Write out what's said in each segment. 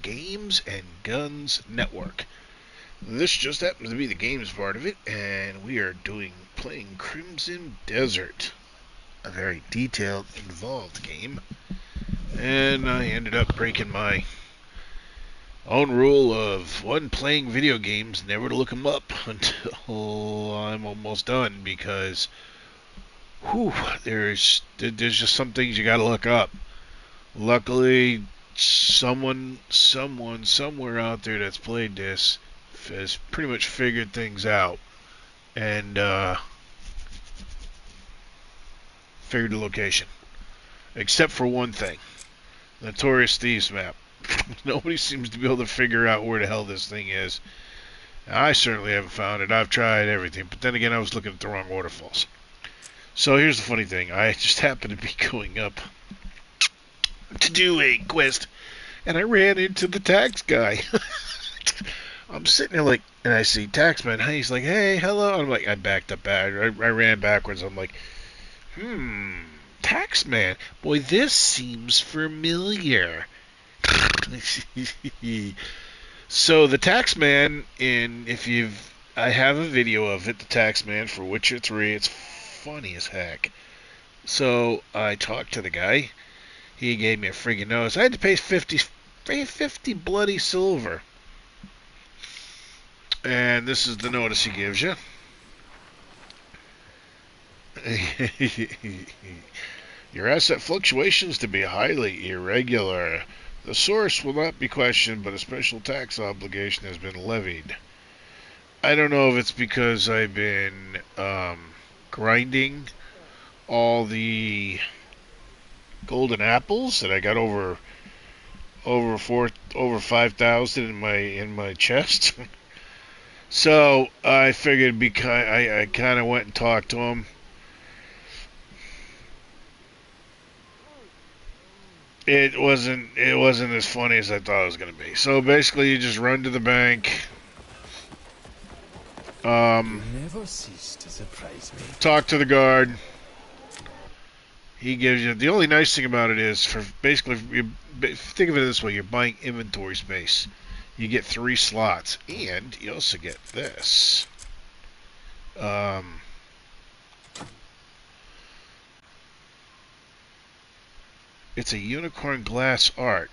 Games and Guns Network. This just happens to be the games part of it, and we are playing Crimson Desert, a very detailed, involved game. And I ended up breaking my own rule of one playing video games, never to look them up until I'm almost done, because there's just some things you got to look up. Luckily, someone somewhere out there that's played this has pretty much figured things out and figured the location, except for one thing: Notorious Thieves map. Nobody seems to be able to figure out where the hell this thing is. I certainly haven't found it. I've tried everything, but then again, I was looking at the wrong waterfalls. So here's the funny thing: I just happened to be going up to do a quest, and I ran into the tax guy. I'm sitting there like, and I see Taxman. He's like, "Hey, hello." I'm like, I backed up. I ran backwards. I'm like, Taxman. Boy, this seems familiar. So the Taxman, I have a video of it. The Taxman for Witcher 3. It's funny as heck. So I talked to the guy. He gave me a friggin' notice. I had to pay 50 bloody silver. And this is the notice he gives you. Your asset fluctuations to be highly irregular. The source will not be questioned, but a special tax obligation has been levied. I don't know if it's because I've been grinding all the golden apples that I got over 5,000 in my chest. So I figured I kind of went and talked to him. It wasn't as funny as I thought it was going to be. So basically, you just run to the bank. Never cease to surprise me. Talk to the guard. He gives you, the only nice thing about it is, for basically, think of it this way: you're buying inventory space. You get 3 slots, and you also get this. It's a unicorn glass art,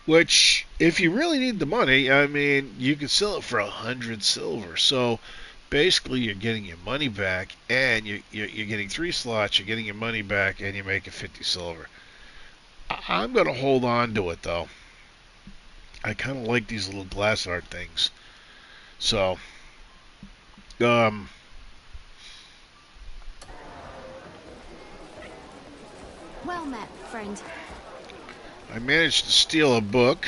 which, if you really need the money, I mean, you can sell it for 100 silver. So basically, you're getting your money back, and you're getting 3 slots. You're getting your money back, and you're making 50 silver. I'm gonna hold on to it though. I kind of like these little glass art things. So, Well met, friend. I managed to steal a book.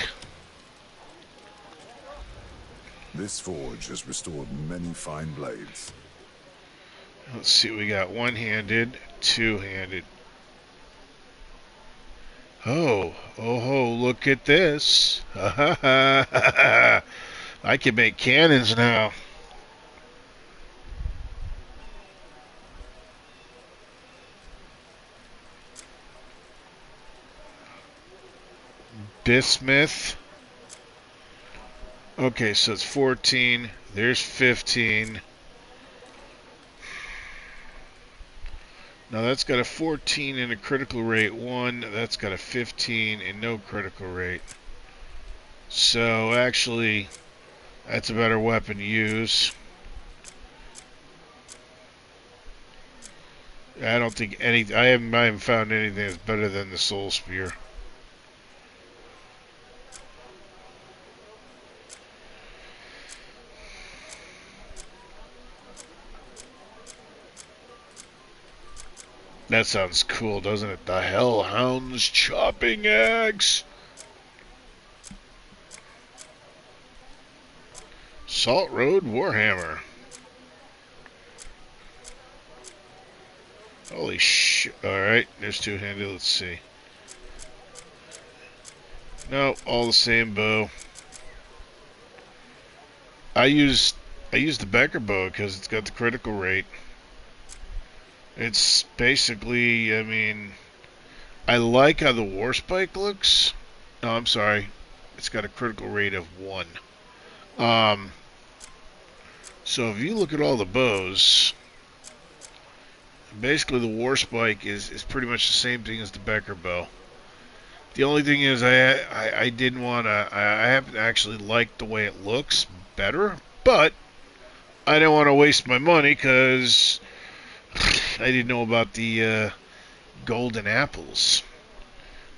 This forge has restored many fine blades. Let's see, we got one-handed, two-handed. Oh, look at this. I can make cannons now. Bismuth. Okay, so it's 14. There's 15. Now that's got a 14 and a critical rate 1. That's got a 15 and no critical rate. So actually, that's a better weapon to use. I don't think I haven't found anything that's better than the Soul Spear. That sounds cool, doesn't it? The Hellhound's Chopping Axe. Salt Road Warhammer. Holy shit. Alright, there's two-handed. Let's see. No, all the same bow. I use the Becker bow because it's got the critical rate. It's basically, I mean, I like how the Warspike looks. No, I'm sorry. it's got a critical rate of 1. Um, so if you look at all the bows, basically the war spike is pretty much the same thing as the Becker bow. The only thing is I didn't want to, I haven't actually liked the way it looks better, but I didn't want to waste my money because I didn't know about the golden apples.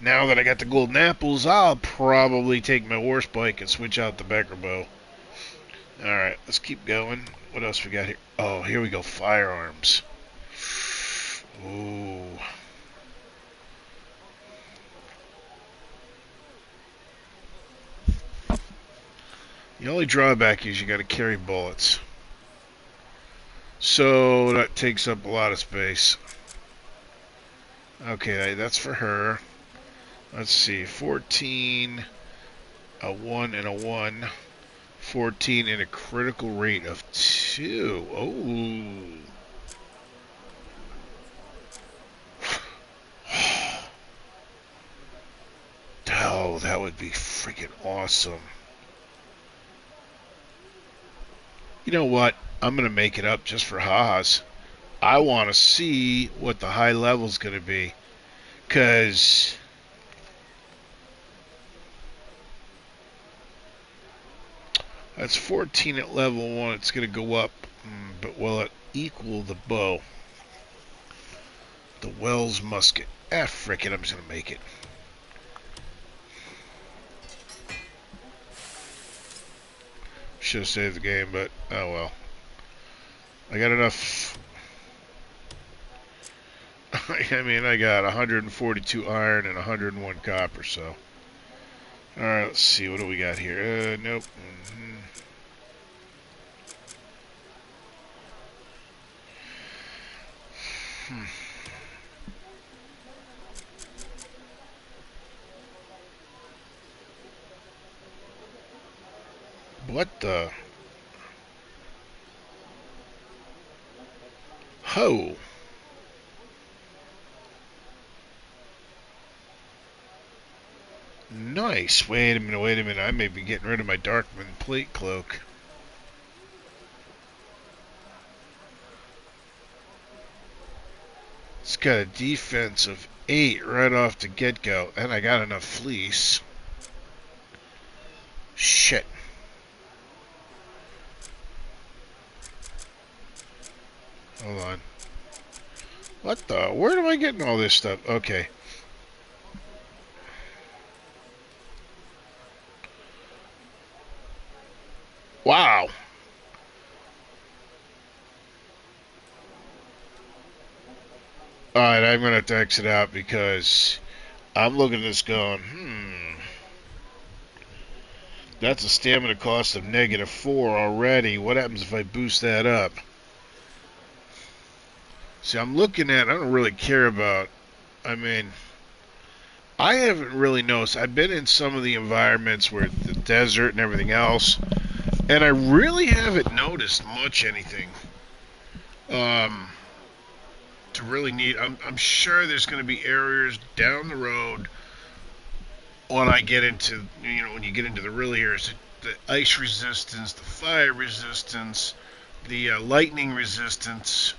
Now that I got the golden apples, I'll probably take my war spike and switch out the Becker bow. Alright, let's keep going. What else we got here? Oh, here we go. Firearms. Ooh. The only drawback is you got to carry bullets. So that takes up a lot of space. Okay, that's for her. Let's see. 14, a 1, and a 1. 14 and a critical rate of 2. Oh. Oh, that would be freaking awesome. You know what? I'm going to make it up just for ha-has. I want to see what the high level's going to be. Because that's 14 at level 1. It's going to go up. But will it equal the bow? The Wells musket. Ah, frick it. I'm just going to make it. Should have saved the game, but oh well. I got enough. I mean, I got 142 iron and 101 copper, so. Alright, let's see. What do we got here? Nope. What the? Ho! Nice. Wait a minute. I may be getting rid of my Darkman plate cloak. It's got a defense of 8 right off the get-go, and I got enough fleece. Shit. Hold on. What the? Where am I getting all this stuff? Okay. Wow. Alright, I'm going to have to exit out because I'm looking at this going, that's a stamina cost of -4 already. What happens if I boost that up? See, I'm looking at, I don't really care about, I mean, I haven't really noticed. I've been in some of the environments where the desert and everything else, and I really haven't noticed much anything. To really need, I'm sure there's going to be areas down the road when I get into, when you get into the real areas, the ice resistance, the fire resistance, the lightning resistance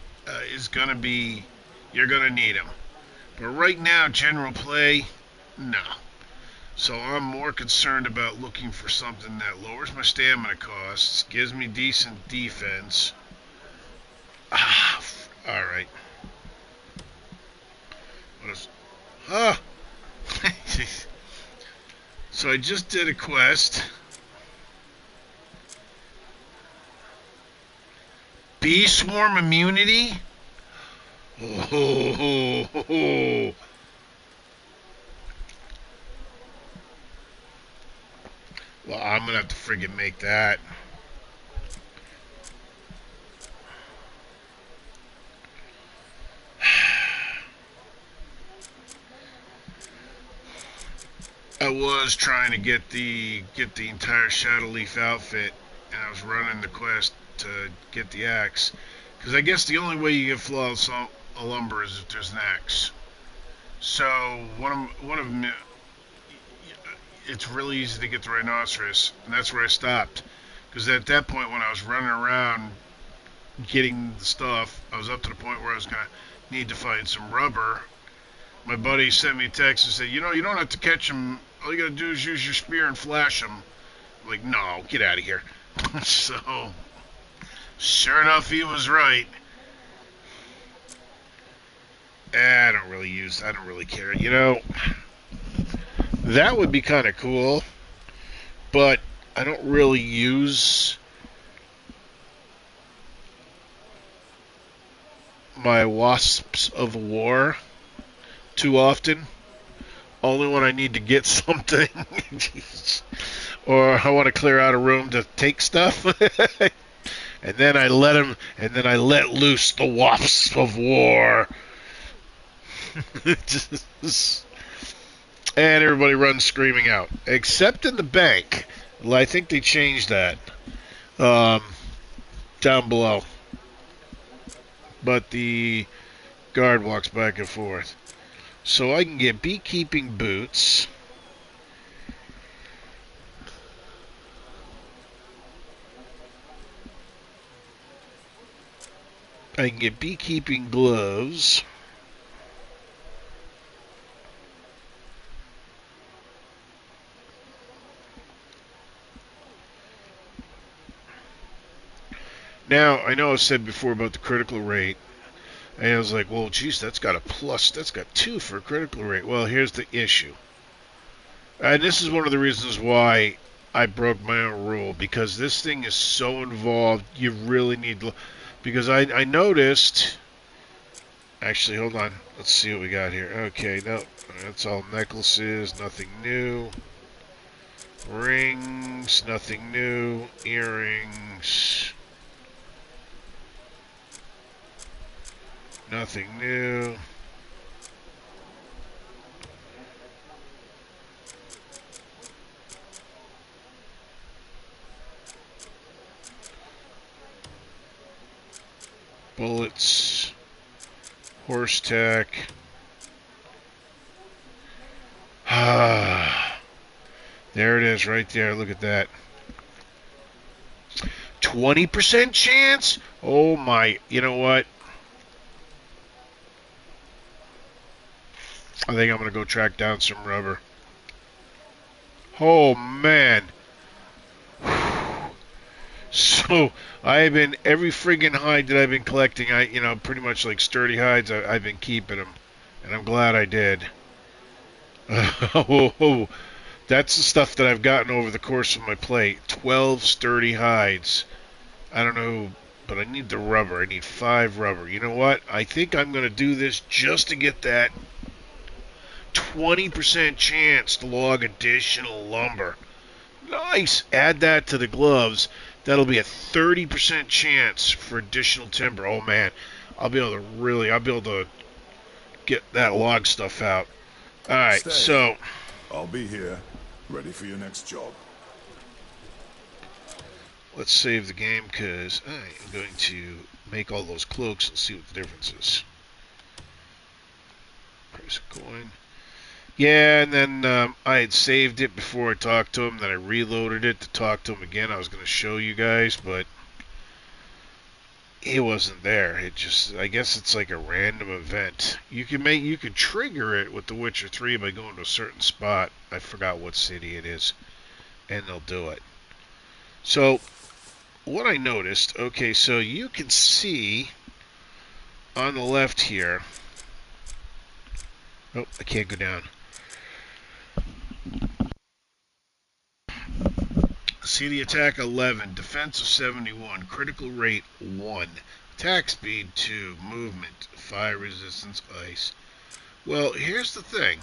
is going to be, you're going to need them. But right now, general play, no. So I'm more concerned about looking for something that lowers my stamina costs, gives me decent defense. Alright. So I just did a quest. Bee swarm immunity? Oh. Well, I'm gonna have to friggin' make that. I was trying to get the entire Shadow Leaf outfit, and I was running the quest to get the axe, because I guess the only way you get flawless lumber is if there's an axe. So one of them, it's really easy to get the rhinoceros, and that's where I stopped. Because at that point, when I was running around getting the stuff, I was up to the point where I was gonna need to find some rubber. My buddy sent me a text and said, you know, you don't have to catch them. All you gotta do is use your spear and flash them. I'm like, no, get out of here. So, sure enough, he was right. I don't really care. You know, that would be kind of cool, but I don't really use my wasps of war too often. Only when I need to get something, or I want to clear out a room to take stuff, and then I let loose the wasps of war. Just, and everybody runs screaming out, except in the bank. Well, I think they changed that down below, but the guard walks back and forth. So I can get beekeeping boots. I can get beekeeping gloves. Now, I know I've said before about the critical rate, and I was like, well, geez, that's got 2 for a critical rate. Well, here's the issue. And this is one of the reasons why I broke my own rule, because this thing is so involved, you really need to... Because I noticed... Actually, hold on. Let's see what we got here. Okay, no, that's all necklaces, nothing new. Rings, nothing new. Earrings, nothing new. Bullets, horse tack. There it is right there. Look at that. 20% chance? Oh my, you know what? I think I'm going to go track down some rubber. Oh man. So I've been, every friggin' hide that I've been collecting, pretty much like sturdy hides, I've been keeping them. And I'm glad I did. Oh, that's the stuff that I've gotten over the course of my play. 12 sturdy hides. I don't know, but I need the rubber. I need 5 rubber. You know what? I think I'm going to do this just to get that 20% chance to log additional lumber. Nice. Add that to the gloves. That'll be a 30% chance for additional timber. Oh man, I'll be able to get that log stuff out. All right, Stay. so I'll be here, ready for your next job. let's save the game because I'm going to make all those cloaks and see what the difference is. Price a coin. Yeah, and then I had saved it before I talked to him. Then I reloaded it to talk to him again. I was going to show you guys, but it wasn't there. I guess it's like a random event. You could trigger it with The Witcher 3 by going to a certain spot. I forgot what city it is, and they'll do it. So what I noticed, okay, so you can see on the left here. Oh, I can't go down. See the attack 11, defense of 71, critical rate 1, attack speed 2, movement, fire resistance, ice. Well, here's the thing.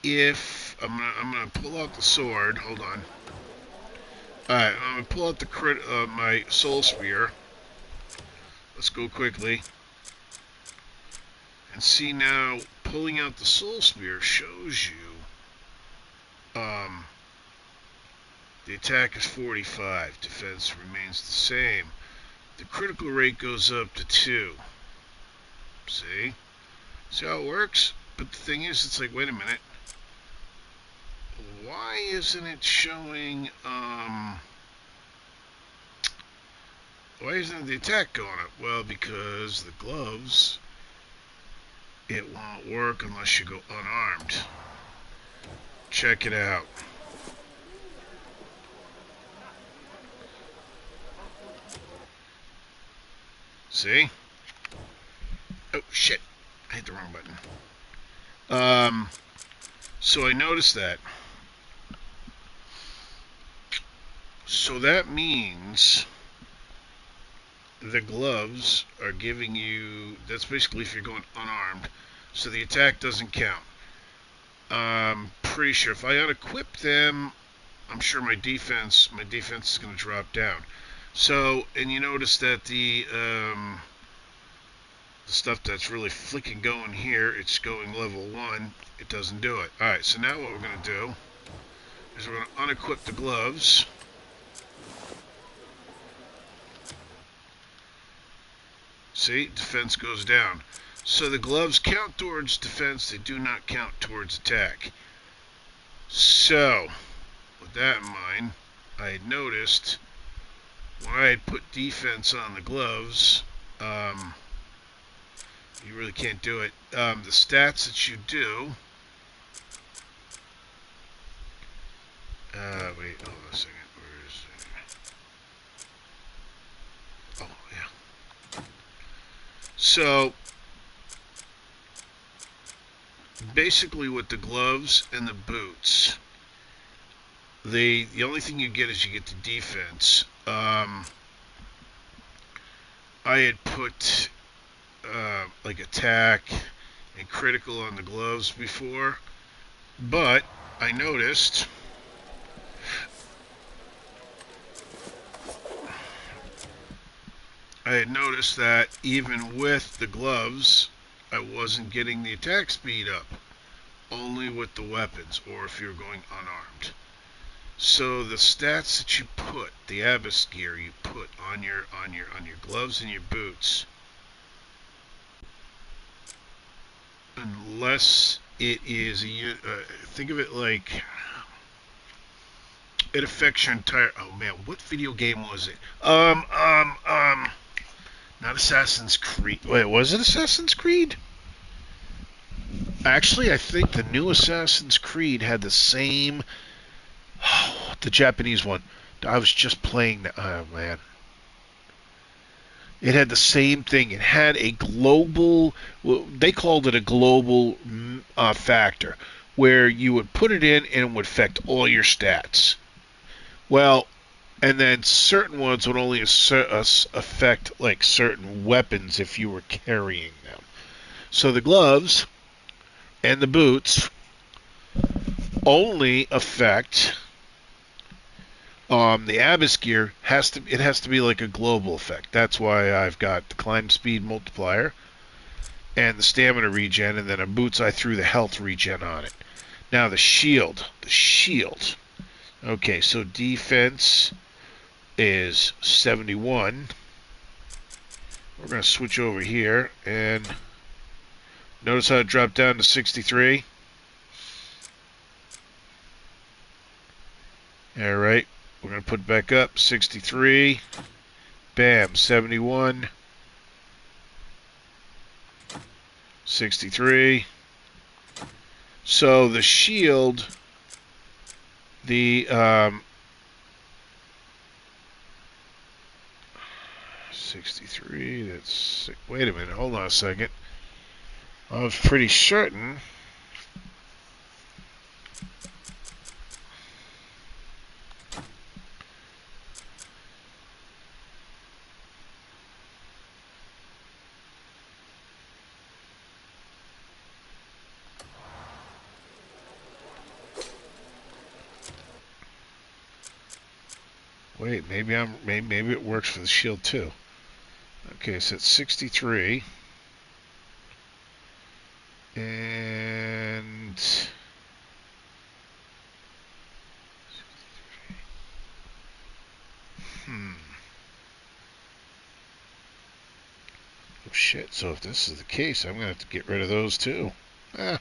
If I'm gonna pull out the sword, hold on. All right, I'm gonna pull out the my soul spear. Let's go quickly. And see now, pulling out the soul spear shows you the attack is 45, defense remains the same. The critical rate goes up to 2. See? See how it works? But the thing is, it's like, wait a minute. why isn't it showing, why isn't the attack going up? Well, because the gloves, it won't work unless you go unarmed. Check it out. See? Oh, shit. I hit the wrong button. So I noticed that. So that means the gloves are giving you, that's basically if you're going unarmed. So the attack doesn't count. I'm pretty sure if I unequip them, I'm sure my defense is going to drop down. So, and you notice that the stuff that's really flicking going here, it's going level 1. It doesn't do it. Alright, so now what we're going to do is we're going to unequip the gloves. See, defense goes down. So the gloves count towards defense, they do not count towards attack. So, with that in mind, I had noticed when I had put defense on the gloves, you really can't do it. The stats that you do, wait, hold on a second. Where is it? Oh, yeah. So, basically with the gloves and the boots, the only thing you get is you get the defense. I had put like attack and critical on the gloves before, but I noticed that even with the gloves, I wasn't getting the attack speed up, only with the weapons, or if you're going unarmed. So the stats that you put, the Abyss gear you put on your gloves and your boots, unless it is think of it like it affects your entire. Oh man, what video game was it? Not Assassin's Creed. Wait, was it Assassin's Creed? Actually, I think the new Assassin's Creed had the same. Oh, the Japanese one. I was just playing. Oh man, it had the same thing. It had a global. Well, they called it a global factor, where you would put it in and it would affect all your stats. Well, and then certain ones would only affect like certain weapons if you were carrying them. So the gloves and the boots only affect the Abyss gear has to be like a global effect. That's why I've got the climb speed multiplier and the stamina regen, and then on boots I threw the health regen on it. Now the shield. Okay, so defense is 71. We're going to switch over here and notice how it dropped down to 63. Alright, we're going to put it back up, 63. Bam, 71. 63. So the shield, the 63, that's, wait a minute, hold on a second. I was pretty certain. Wait, maybe it works for the shield too. Okay, so it's 63. And oh shit, so if this is the case, I'm gonna have to get rid of those too. Ah.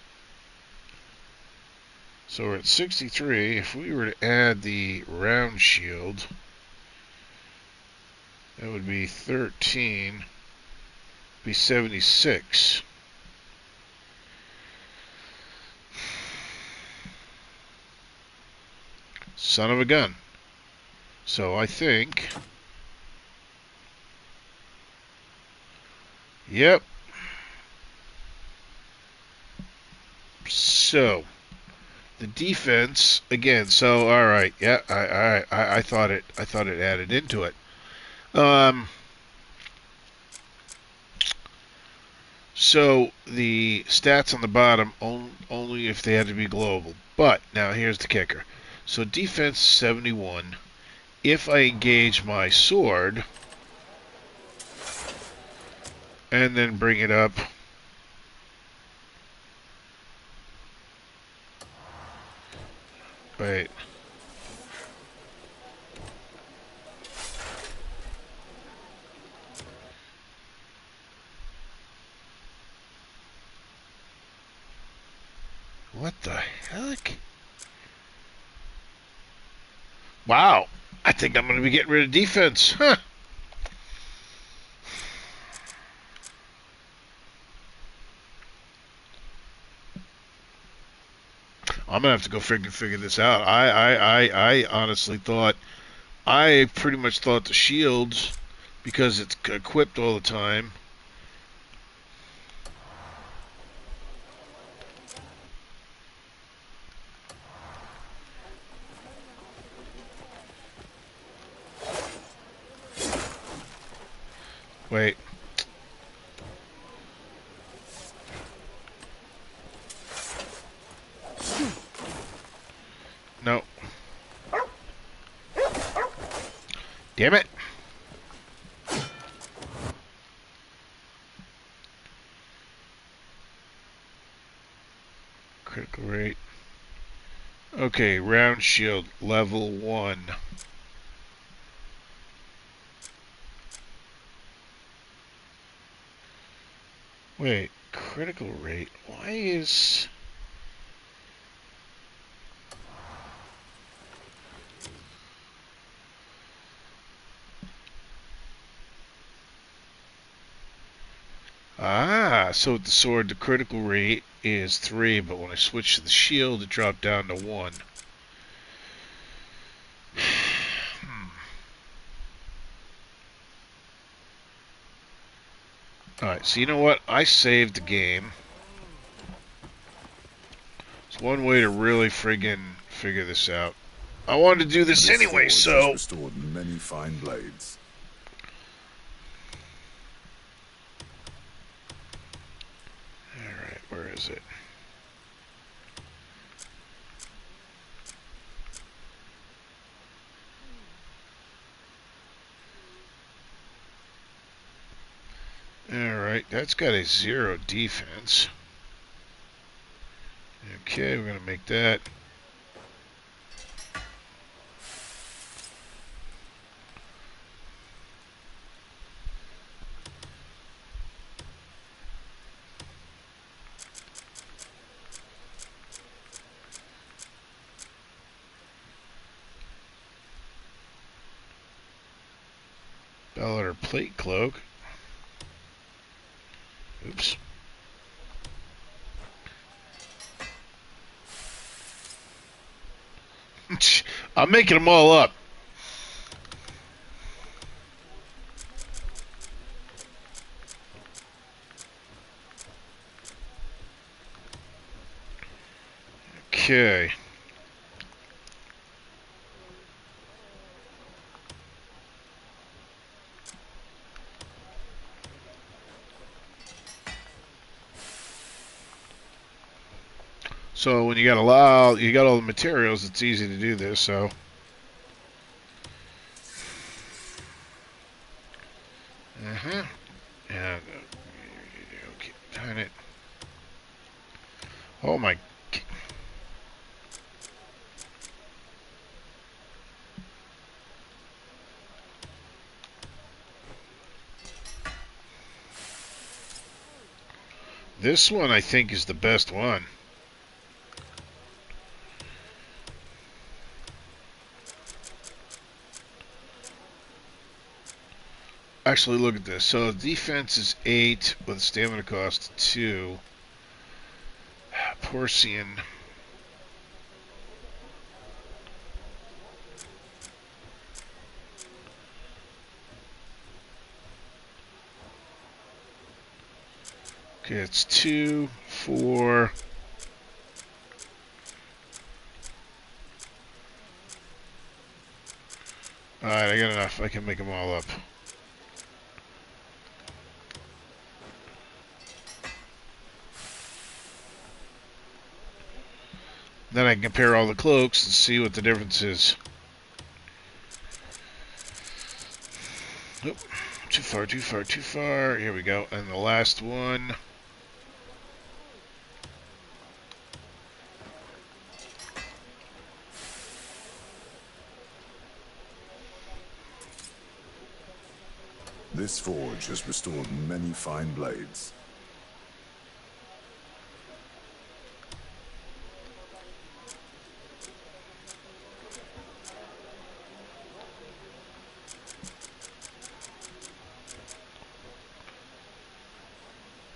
So we're at 63. If we were to add the round shield, that would be 13. Be 76. Son of a gun. So I think... Yep. So... The defense again. So all right, yeah, I thought it added into it. So the stats on the bottom only if they had to be global. But now here's the kicker. So defense 71. If I engage my sword and then bring it up. Wait. What the heck? Wow. I think I'm going to be getting rid of defense. Huh. I'm going to have to go freaking figure this out. I honestly thought, I pretty much thought the shields, because it's equipped all the time. Wait. No. Damn it. Critical rate. Okay, round shield, level 1. Wait, critical rate. Why is... Ah, so with the sword, the critical rate is 3, but when I switch to the shield, it dropped down to 1. Alright, so you know what? I saved the game. It's one way to really friggin' figure this out. I wanted to do this anyway, forge so... has restored many fine blades. Alright, where is it? Alright, that's got a 0 defense. Okay, we're gonna make that. Ballard plate cloak. Oops. I'm making them all up. Okay. So when you got you got all the materials, it's easy to do this. So. And okay, turn it. Oh my. This one I think is the best one. actually, look at this. So defense is 8 with a stamina cost 2. Porcian. Okay, it's 2, 4. Alright, I got enough. I can make them all up. Then I can compare all the cloaks and see what the difference is. Oop, too far, too far, too far. Here we go. And the last one. This forge has restored many fine blades.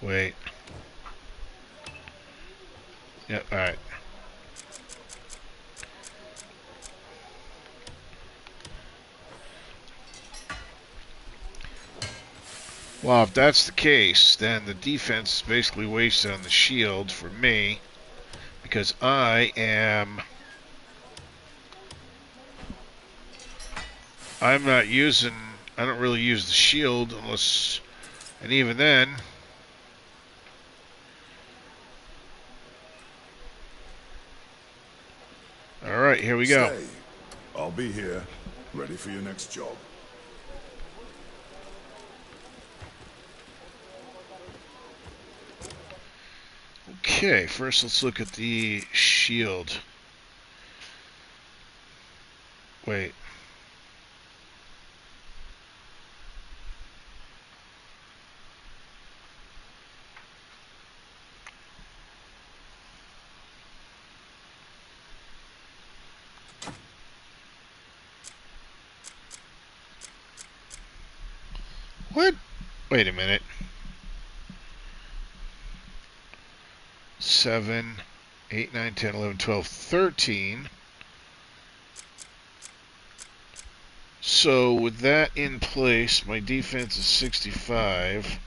Wait. Yep, alright. Well, if that's the case, then the defense is basically wasted on the shield for me. Because I'm not using, I don't really use the shield unless, and even then, alright, here we go. Stay. I'll be here, ready for your next job. Okay, first let's look at the shield. Wait. What? Wait a minute. 7, 8, 9, 10, 11, 12, 13. So with that in place, my defense is 65.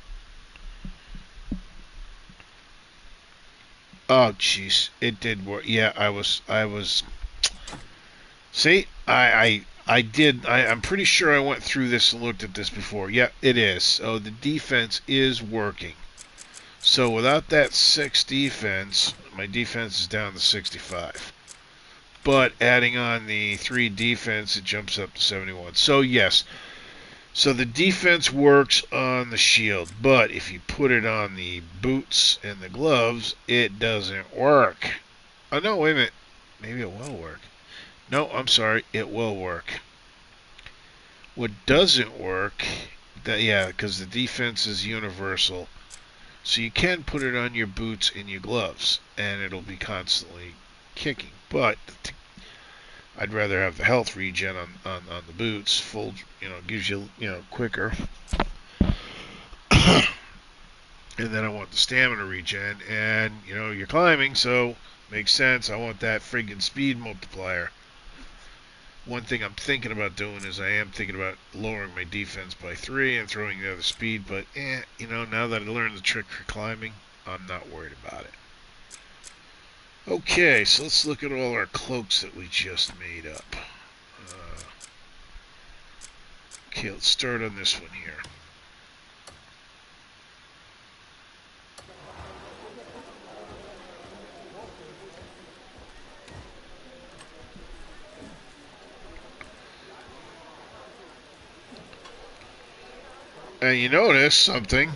Oh, jeez. It did work. Yeah, I was... See? I'm pretty sure I went through this and looked at this before. Yeah, it is. So the defense is working. So without that 6 defense, my defense is down to 65. But adding on the 3 defense, it jumps up to 71. So yes. So the defense works on the shield, but if you put it on the boots and the gloves, it doesn't work. Oh no, wait a minute. Maybe it will work. No, I'm sorry, it will work. What doesn't work, because the defense is universal. So you can put it on your boots and your gloves, and it'll be constantly kicking. But I'd rather have the health regen on the boots. Full, gives you, quicker. And then I want the stamina regen, and, you're climbing, so makes sense. I want that friggin' speed multiplier. One thing I'm thinking about doing is I am thinking about lowering my defense by 3 and throwing the other speed, but, now that I learned the trick for climbing, I'm not worried about it. Okay, so let's look at all our cloaks that we just made up. Okay, let's start on this one here. And you notice something.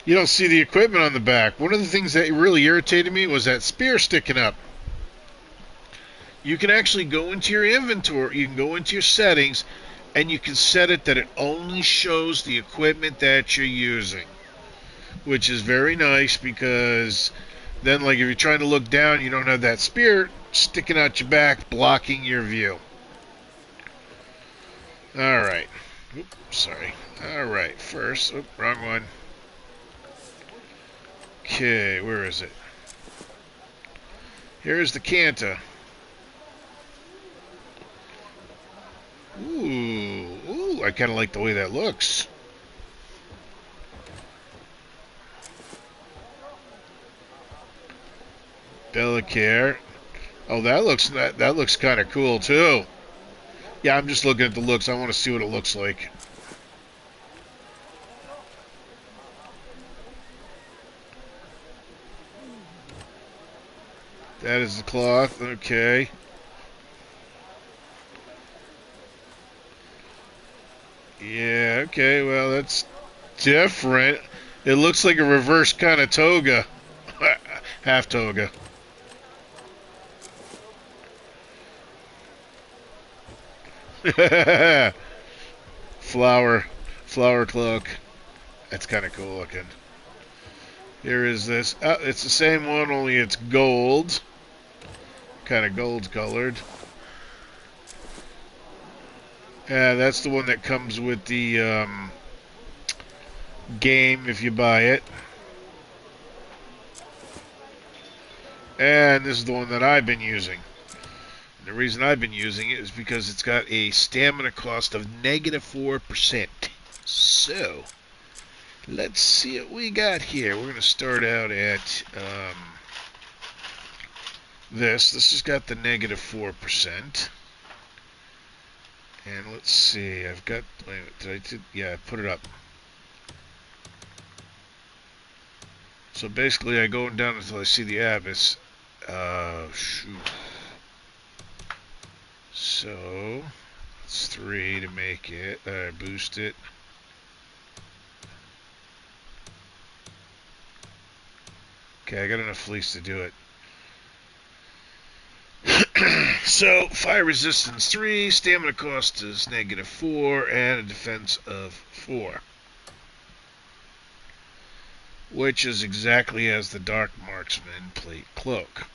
You don't see the equipment on the back. One of the things that really irritated me was that spear sticking up. You can actually go into your inventory, you can go into your settings, and you can set it that it only shows the equipment that you're using. Which is very nice because then, like, if you're trying to look down, you don't have that spear sticking out your back, blocking your view. Alright. Oop, sorry. Alright, first. Oop, wrong one. Okay, where is it? Here's the Canta. Ooh, I kind of like the way that looks. Delicare. Oh, that looks kind of cool too. Yeah, I'm just looking at the looks. I want to see what it looks like. That is the cloth. Okay. Yeah, okay. Well, that's different. It looks like a reverse kind of toga. Half toga. flower cloak. That's kind of cool looking. Here is this. Oh, it's the same one, only it's gold. Kind of gold colored. Yeah, that's the one that comes with the game if you buy it. And this is the one that I've been using. And the reason I've been using it is because it's got a stamina cost of -4%. So, let's see what we got here. We're going to start out at this. This has got the -4%. And let's see. I've got... Wait, yeah, I put it up. So basically, I go down until I see the abyss. Shoot. So, it's 3 to make it. Boost it. Okay, I got enough fleece to do it. So, fire resistance 3, stamina cost is -4, and a defense of 4. Which is exactly as the Dark Marksman plate cloak.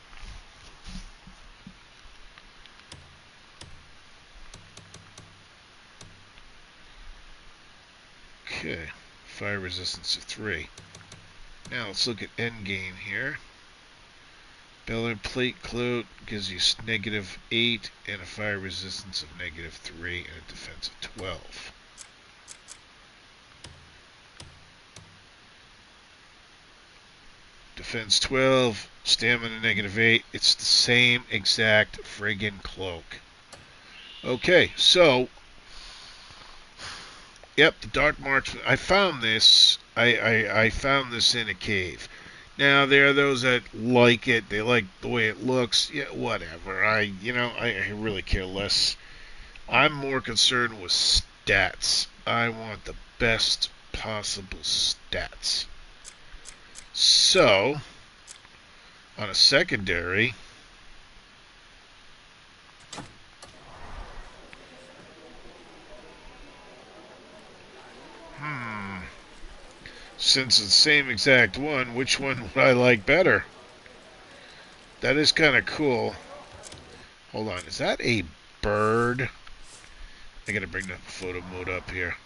Okay, fire resistance of 3. Now let's look at endgame here. Bellard plate cloak gives you -8 and a fire resistance of -3 and a defense of 12. Defense 12, stamina -8. It's the same exact friggin' cloak. Okay, so yep, the Dark Marksman. I found this. I found this in a cave. Now there are those that like it. They like the way it looks. Yeah, whatever. I really care less. I'm more concerned with stats. I want the best possible stats. So, on a secondary, since it's the same exact one, which one would I like better? That is kind of cool. Hold on, is that a bird? I gotta bring the photo mode up here.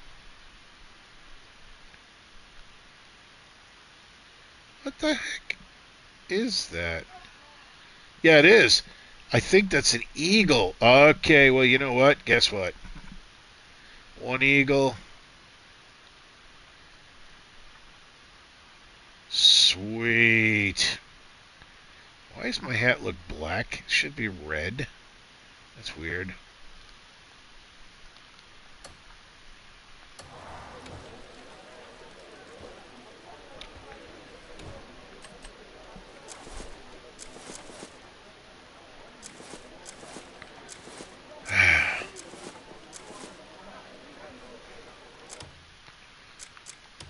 What the heck is that? Yeah, it is. I think that's an eagle. Okay, well, you know what? Guess what? One eagle. Sweet. Why does my hat look black? It should be red. That's weird.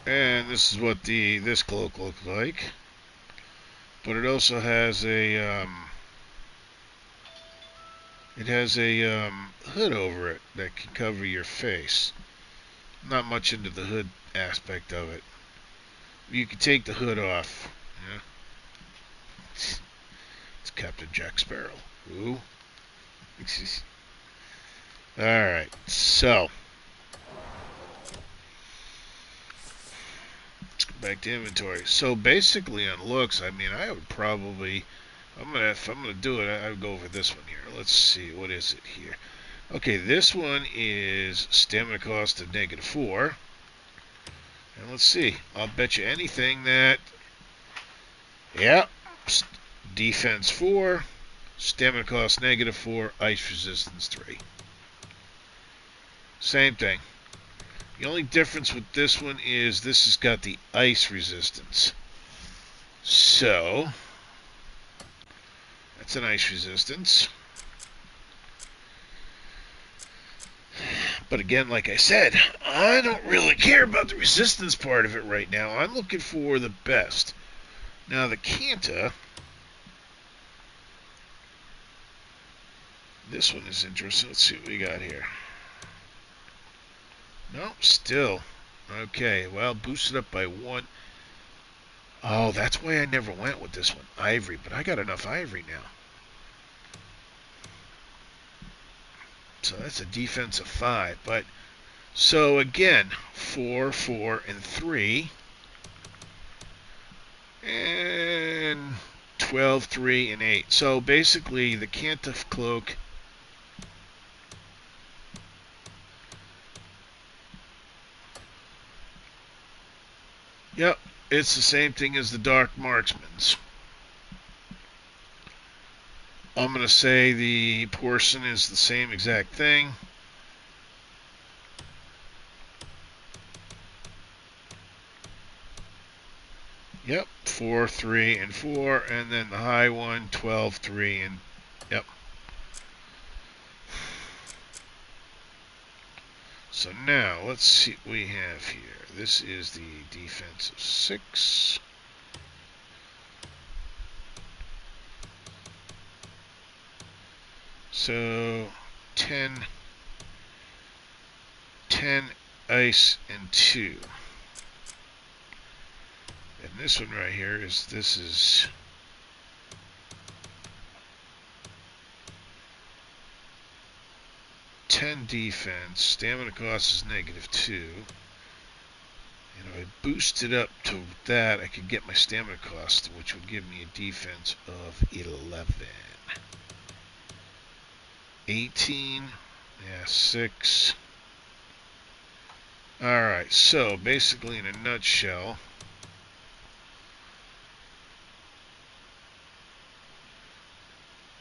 And this is what this cloak looks like. But it also has a hood over it that can cover your face. Not much into the hood aspect of it. You can take the hood off. Yeah. It's Captain Jack Sparrow. Ooh. Alright, so back to inventory. So basically on looks, I mean, I would probably, if I'm gonna do it, I would go over this one here. Let's see, what is it here? Okay, this one is stamina cost of -4. And let's see, I'll bet you anything that, yeah, defense 4, stamina cost -4, ice resistance 3. Same thing. The only difference with this one is this has got the ice resistance. So, that's an ice resistance. But again, like I said, I don't really care about the resistance part of it right now. I'm looking for the best. Now, the Kanta, this one is interesting. Let's see what we got here. No, still. Okay, well, boosted up by 1. Oh, that's why I never went with this one. Ivory, but I got enough ivory now. So that's a defense of 5. But, so again, 4, 4, and 3. And 12, 3, and 8. So basically, the Kanta cloak, yep, it's the same thing as the Dark Marksman's. I'm going to say the portion is the same exact thing. Yep, 4, 3, and 4, and then the high one, 12, 3, and yep. So now, let's see what we have here. This is the defense of 6. So, 10, 10 ice, and 2. And this one right here this is 10 defense. Stamina cost is -2. And if I boost it up to that, I could get my stamina cost, which would give me a defense of 11. 18. Yeah, 6. Alright, so basically in a nutshell,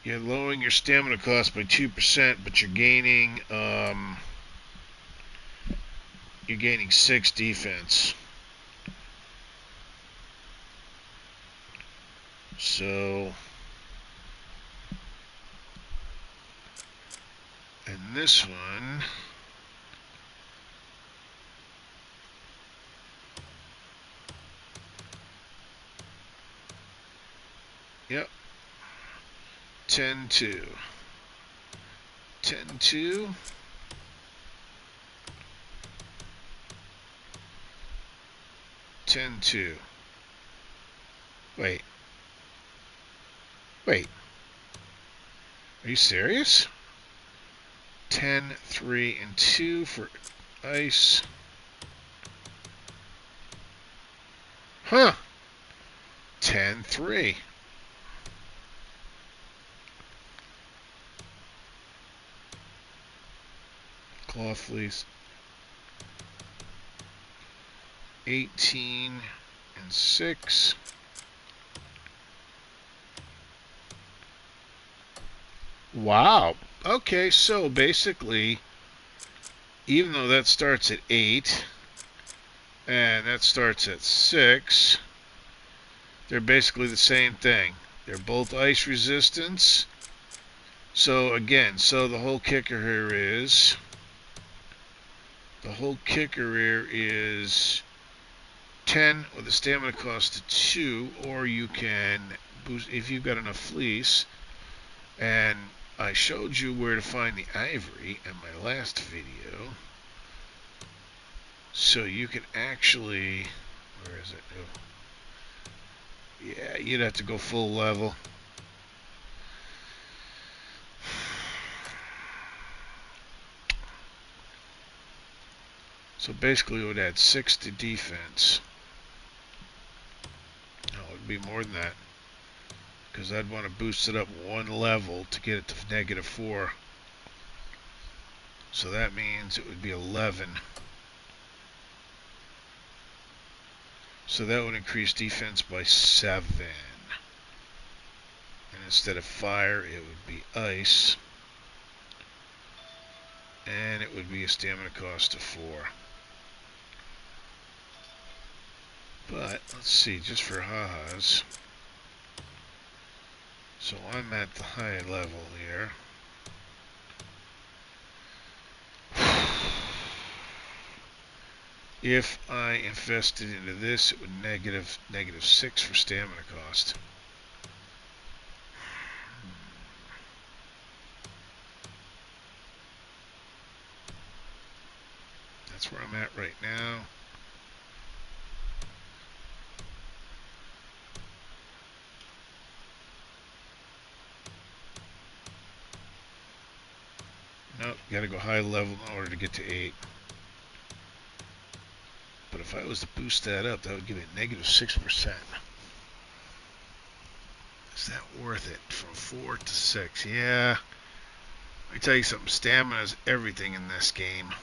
you're lowering your stamina cost by 2%, but you're gaining 6 defense. So, and this one, yep, 10, 2. 10, 2. 10, 2. Wait. Are you serious? 10, 3, and 2 for ice. Huh. 10, 3. Cloth fleece. 18 and 6. Wow. Okay, so basically, even though that starts at 8 and that starts at 6, they're basically the same thing. They're both ice resistance. So again, the whole kicker here is 10 with a stamina cost of 2, or you can boost if you've got enough fleece. And I showed you where to find the ivory in my last video. So you can actually, where is it? Oh. Yeah, you'd have to go full level. So basically it would add 6 to defense. be more than that. Because I'd want to boost it up one level to get it to -4. So that means it would be 11. So that would increase defense by 7. And instead of fire, it would be ice. And it would be a stamina cost of 4. But, let's see, just for ha-has. So I'm at the high level here. If I invested into this, it would -6 for stamina cost. That's where I'm at right now. Nope, gotta go high level in order to get to 8. But if I was to boost that up, that would give it -6%. Is that worth it? From 4 to 6. Yeah. Let me tell you something. Stamina is everything in this game.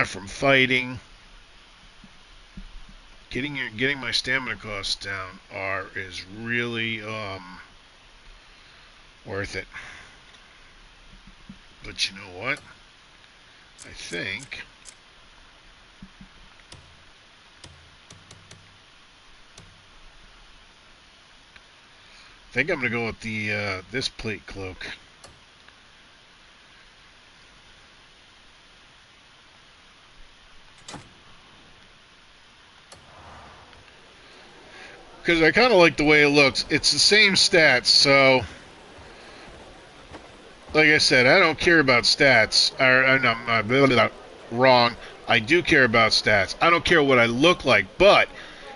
From fighting, getting my stamina costs down is really worth it. But you know what? I think I'm gonna go with the this plate cloak. Because I kind of like the way it looks. It's the same stats, so like I said, I don't care about stats. I'm wrong. I do care about stats. I don't care what I look like, but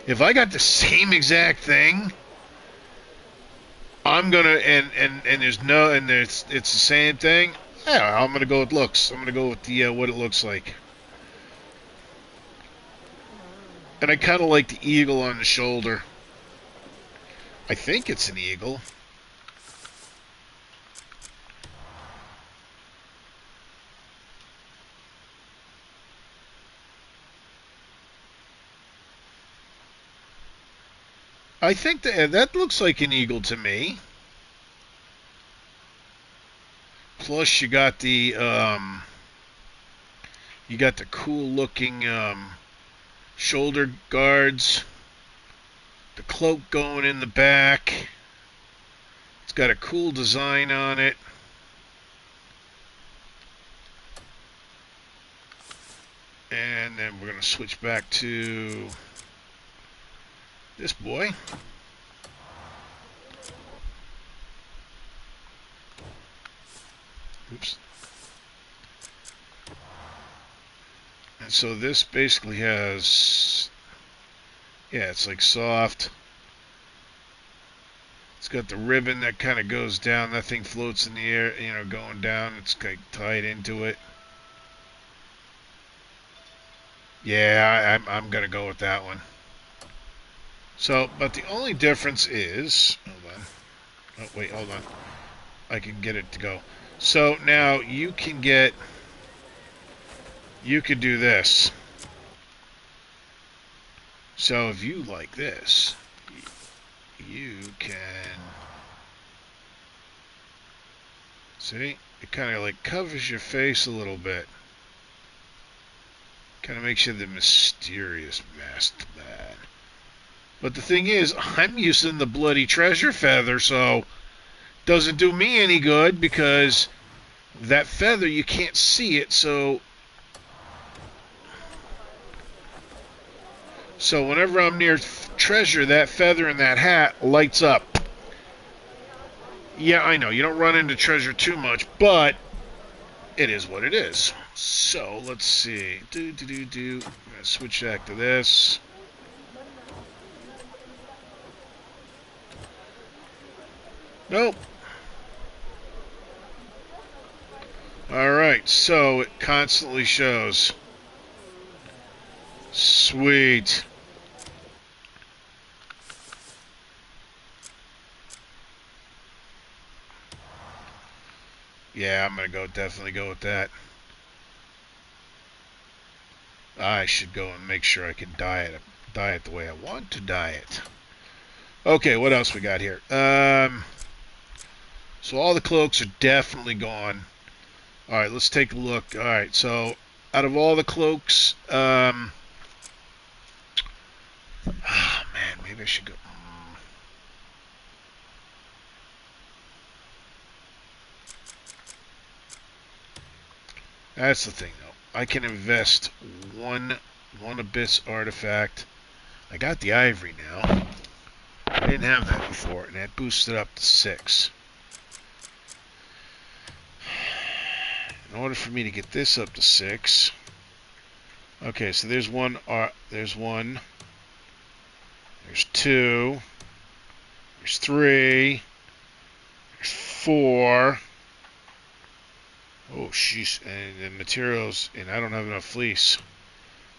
if I got the same exact thing, I'm gonna it's the same thing. Yeah, I'm gonna go with looks. I'm gonna go with the what it looks like. And I kind of like the eagle on the shoulder. I think it's an eagle. I think that looks like an eagle to me. Plus, you got the cool looking shoulder guards. The cloak going in the back. It's got a cool design on it. And then we're going to switch back to this boy. Oops. And so this basically has, yeah, it's like soft. It's got the ribbon that kind of goes down. That thing floats in the air, you know, going down. It's like tied into it. Yeah, I'm going to go with that one. So, but the only difference is, hold on. Oh, wait, hold on. I can get it to go. So now you could do this. So if you like this, you can, see, it kind of like covers your face a little bit. Kind of makes you the mysterious masked man. But the thing is, I'm using the bloody treasure feather, so doesn't do me any good because that feather, you can't see it, so whenever I'm near treasure, that feather and that hat lights up. Yeah, I know, you don't run into treasure too much, but it is what it is. So, let's see. I'm going to switch back to this. Nope. Alright, so it constantly shows. Sweet. Yeah, I'm gonna definitely go with that. I should go and make sure I can diet the way I want to diet. Okay, what else we got here? So all the cloaks are definitely gone. All right, let's take a look. All right, so out of all the cloaks, oh man, maybe I should go. That's the thing, though. I can invest one abyss artifact. I got the ivory now. I didn't have that before, and that boosted up to 6. In order for me to get this up to 6, okay, so there's one. There's 1. There's 2. There's 3. There's 4. Oh, sheesh. And the materials, and I don't have enough fleece.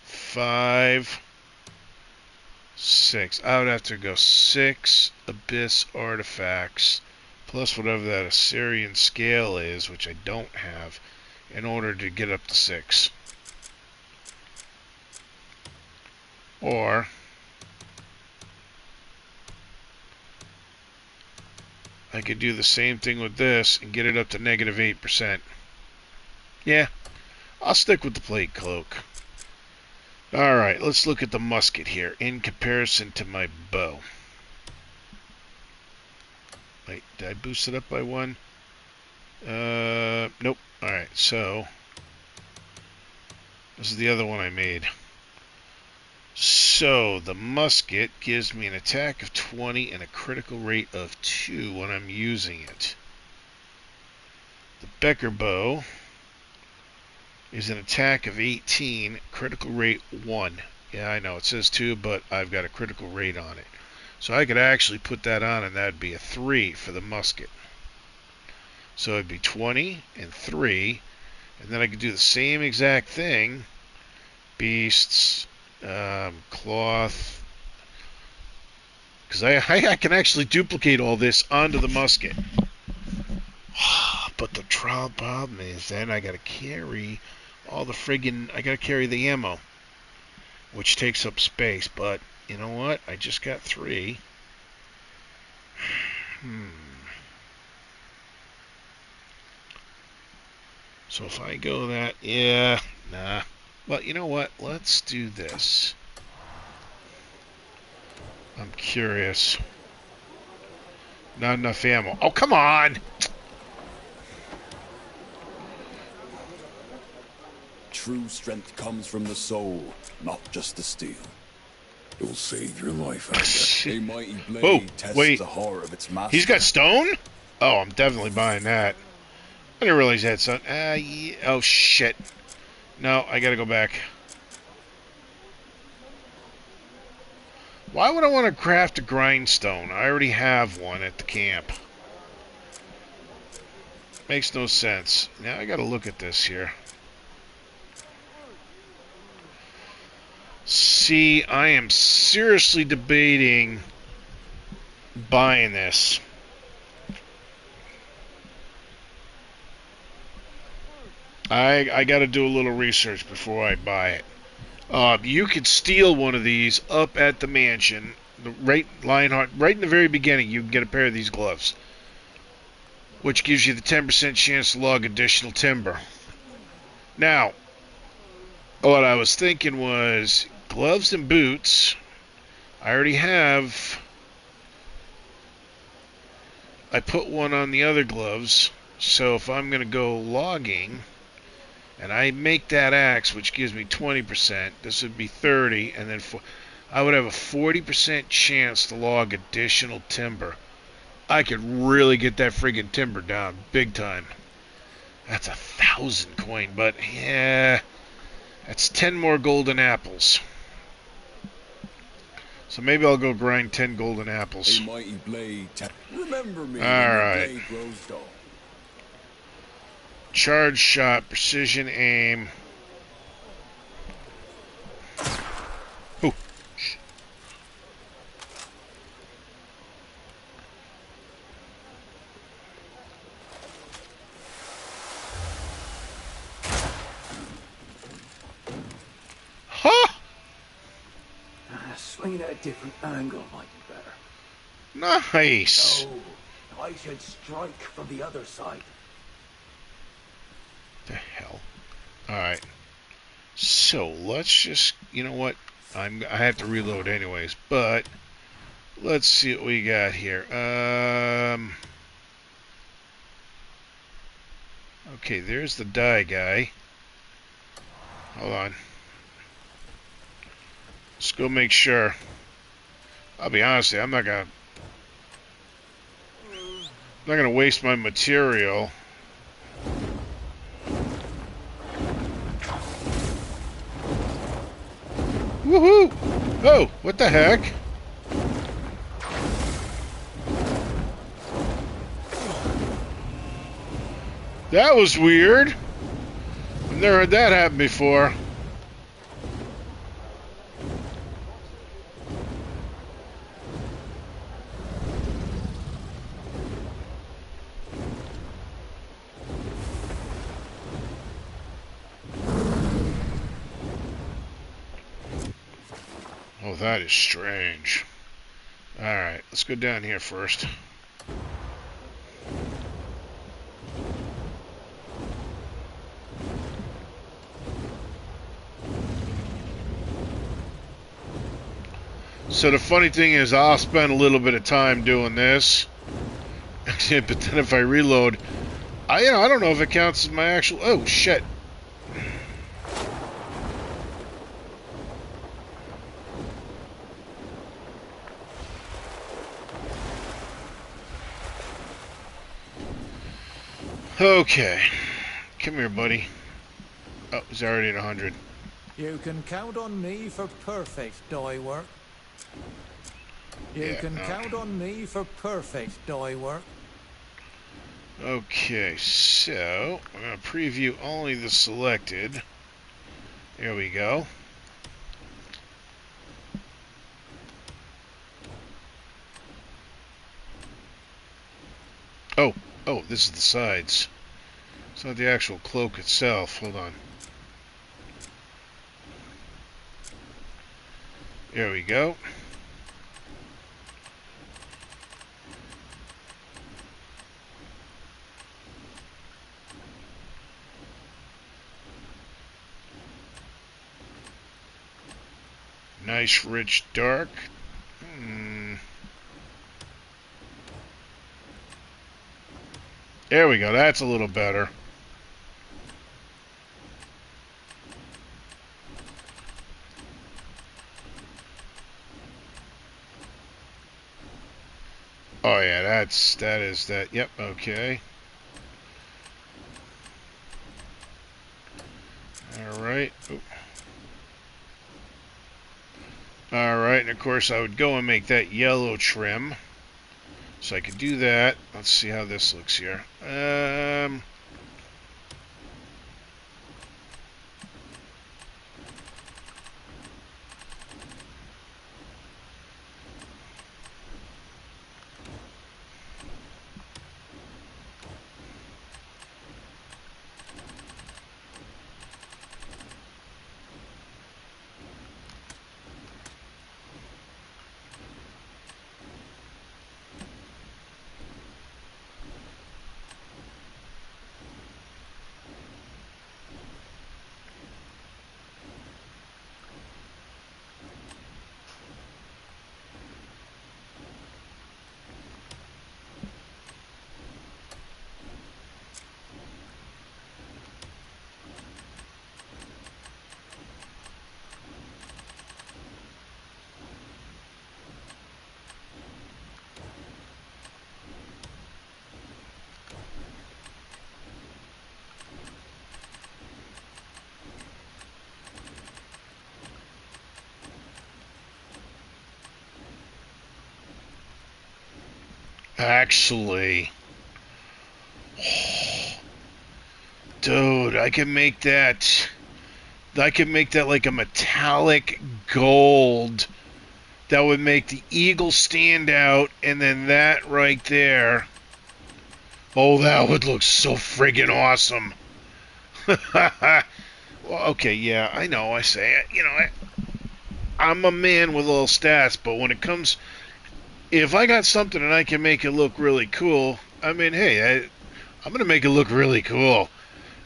5. 6. I would have to go 6 abyss artifacts plus whatever that Assyrian scale is, which I don't have, in order to get up to 6. Or I could do the same thing with this and get it up to negative 8%. Yeah, I'll stick with the plate cloak. Alright, let's look at the musket here in comparison to my bow. Wait, did I boost it up by 1? Nope. Alright, so this is the other one I made. So the musket gives me an attack of 20 and a critical rate of 2 when I'm using it. The Becker bow is an attack of 18, critical rate 1. Yeah, I know, it says 2, but I've got a critical rate on it. So I could actually put that on, and that'd be a 3 for the musket. So it'd be 20 and 3, and then I could do the same exact thing. Beasts, cloth, because I can actually duplicate all this onto the musket. But the problem is then I gotta carry all the friggin', I gotta carry the ammo, which takes up space. But you know what? I just got 3. So if I go that, yeah, nah. Well, you know what? Let's do this. I'm curious. Not enough ammo. Oh, come on! True strength comes from the soul, not just the steel. It will save your life, Agda. A mighty blade Oh, tests wait. the horror of its master. He's got stone? Oh, I'm definitely buying that. I didn't realize he had stone. Yeah. Oh, shit. No, I gotta go back. Why would I want to craft a grindstone? I already have one at the camp. Makes no sense. Now I gotta look at this here. See, I am seriously debating buying this. I got to do a little research before I buy it. You could steal one of these up at the mansion, Lionheart, right in the very beginning. You can get a pair of these gloves, which gives you the 10% chance to log additional timber. Now, what I was thinking was gloves and boots. I already have. I put one on the other gloves, so if I'm going to go logging, and I make that axe, which gives me 20%, this would be 30, and then I would have a 40% chance to log additional timber. I could really get that friggin' timber down big time. That's 1,000 coin, but yeah, that's 10 more golden apples. So maybe I'll go grind 10 golden apples. A mighty blade. Remember me. All right. Blade grows dull. Charge shot, precision aim. Ooh. Trying at a different angle might be better. Nice. Oh, I should strike from the other side. The hell. Alright. So, let's just... You know what? I have to reload anyways, but... Let's see what we got here. Okay, there's the die guy. Hold on. Let's go make sure. I'll be honest with you, I'm not gonna waste my material. Woohoo! Oh, what the heck? That was weird. I've never heard that happen before. Oh, that is strange. Alright, let's go down here first. So the funny thing is, I'll spend a little bit of time doing this. But then if I reload, I don't know if it counts as my actual... Oh, shit. Okay. Come here, buddy. Oh, he's already at 100. You can count on me for perfect die work. You can count on me for perfect die work. Okay, so I'm going to preview only the selected. There we go. Oh, this is the sides. It's not the actual cloak itself. Hold on. There we go. Nice, rich, dark. There we go. That's a little better. Oh yeah, that is that. Yep, okay. Alright. Alright, and of course I would go and make that yellow trim. So I could do that. Let's see how this looks here. Actually, dude, I can make that. I can make that like a metallic gold. That would make the eagle stand out, and then that right there. Oh, that would look so friggin' awesome. Well, okay, yeah, I know. I say it. You know, I'm a man with all stats, but when it comes, if I got something and I can make it look really cool, I mean, hey, I'm gonna make it look really cool.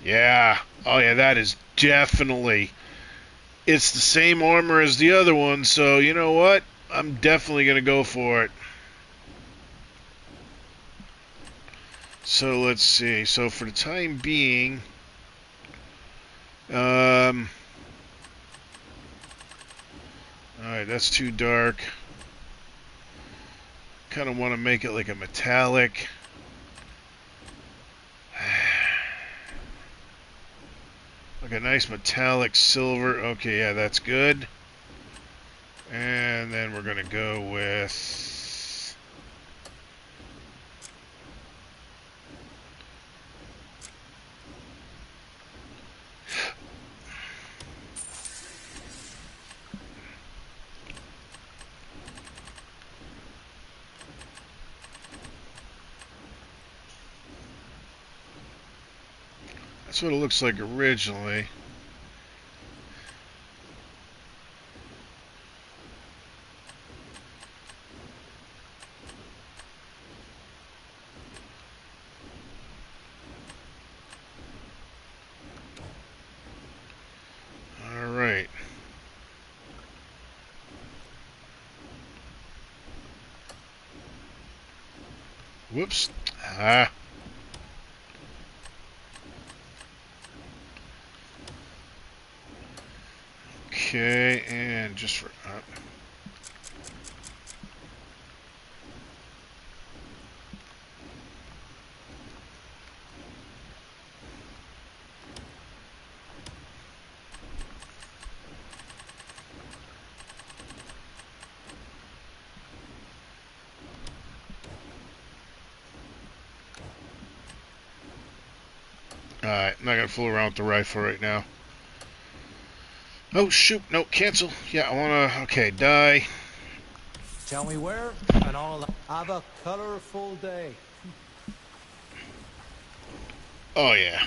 Yeah. Oh yeah, that is definitely. It's the same armor as the other one, so you know what? I'm definitely gonna go for it. So let's see. So for the time being, alright, that's too dark. Kind of want to make it like a metallic. Like a nice metallic silver. Okay, yeah, that's good. And then we're going to go with... That's what it looks like originally. Alright. Whoops. Ah. Okay, and just for... Alright, I'm not going to fool around with the rifle right now. Oh, shoot. No, cancel. Yeah, I want to... Okay, die. Tell me where, and I'll have a colorful day. Oh, yeah.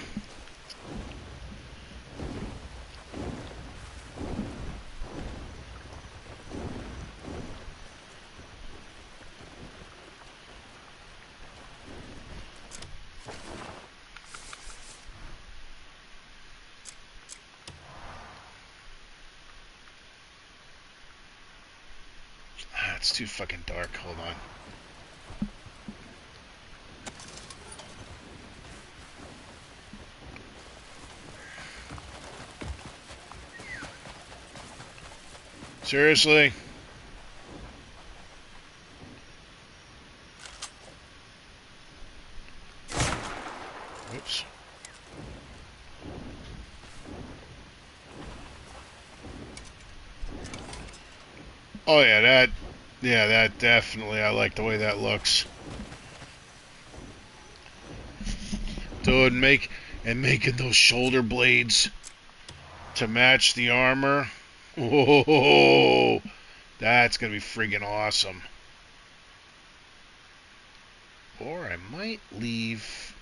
It's too fucking dark. Hold on. Seriously? Oops. Oh yeah, that definitely, I like the way that looks. Dude, making those shoulder blades to match the armor. Whoa, that's gonna be friggin' awesome. Or I might leave.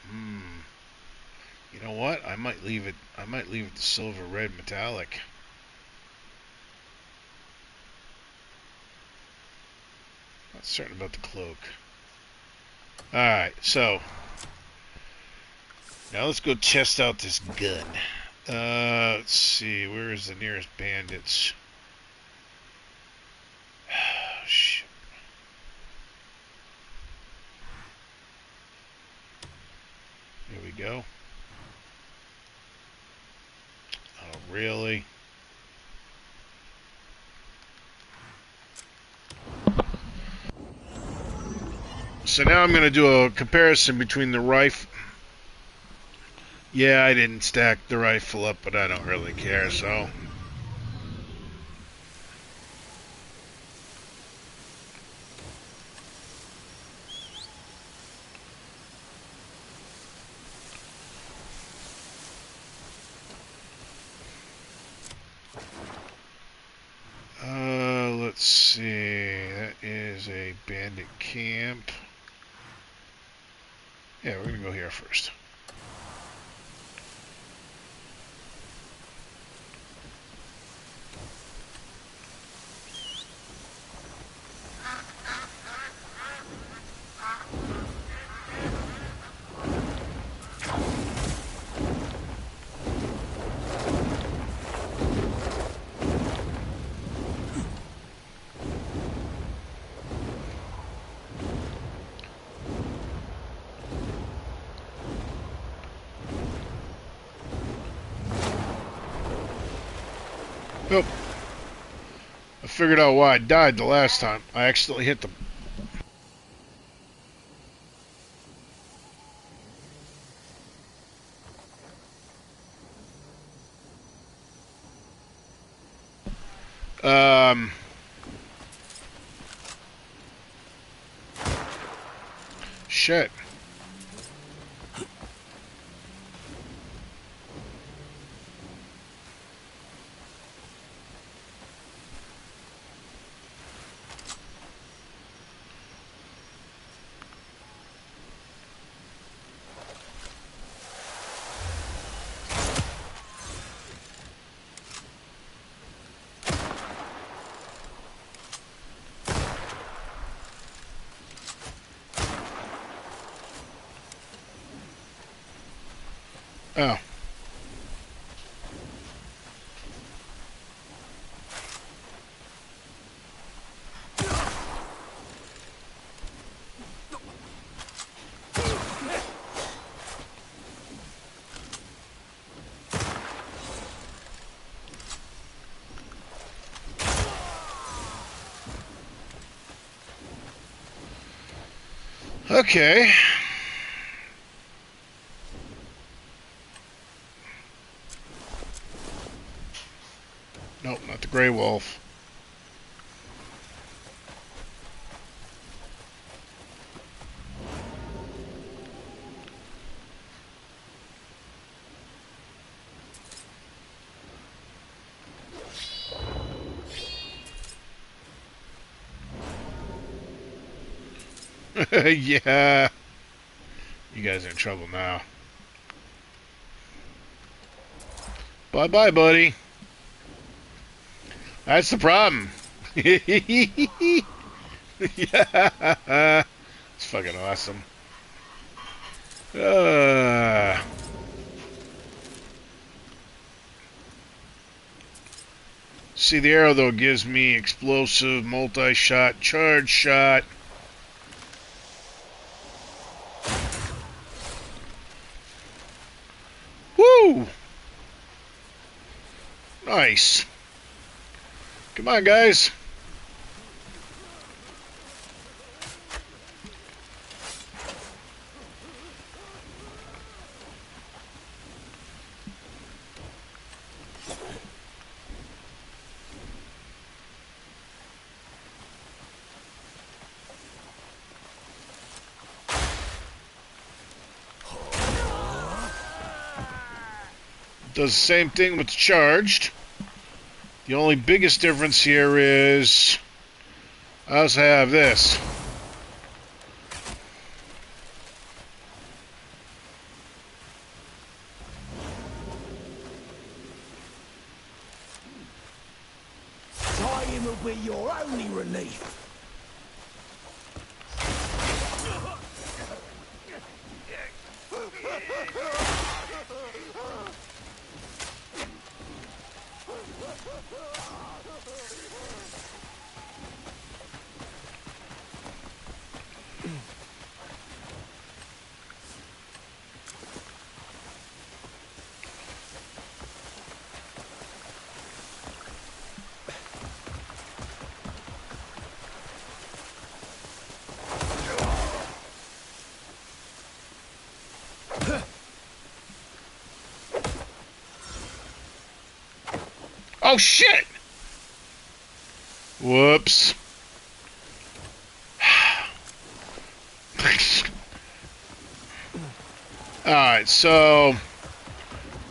You know what? I might leave it the silver red metallic. Not certain about the cloak. Alright, so now let's go test out this gun. Let's see, where is the nearest bandits? Shit. Here we go. Oh, really? So now I'm going to do a comparison between the rifle. Yeah, I didn't stack the rifle up, but I don't really care, so. Let's see. That is a bandit camp. Yeah, we're going to go here first. Nope. I figured out why I died the last time. I accidentally hit the... Shit. Oh. Okay. Nope, not the Grey Wolf. Yeah. You guys are in trouble now. Bye-bye, buddy. That's the problem. Yeah. It's fucking awesome. See, the arrow, though, gives me explosive, multi-shot, charge shot. Woo! Nice. Come on, guys. Does the same thing with charged. The only biggest difference here is I also have this. Time will be your only relief. Oh, shit! Whoops. Alright, so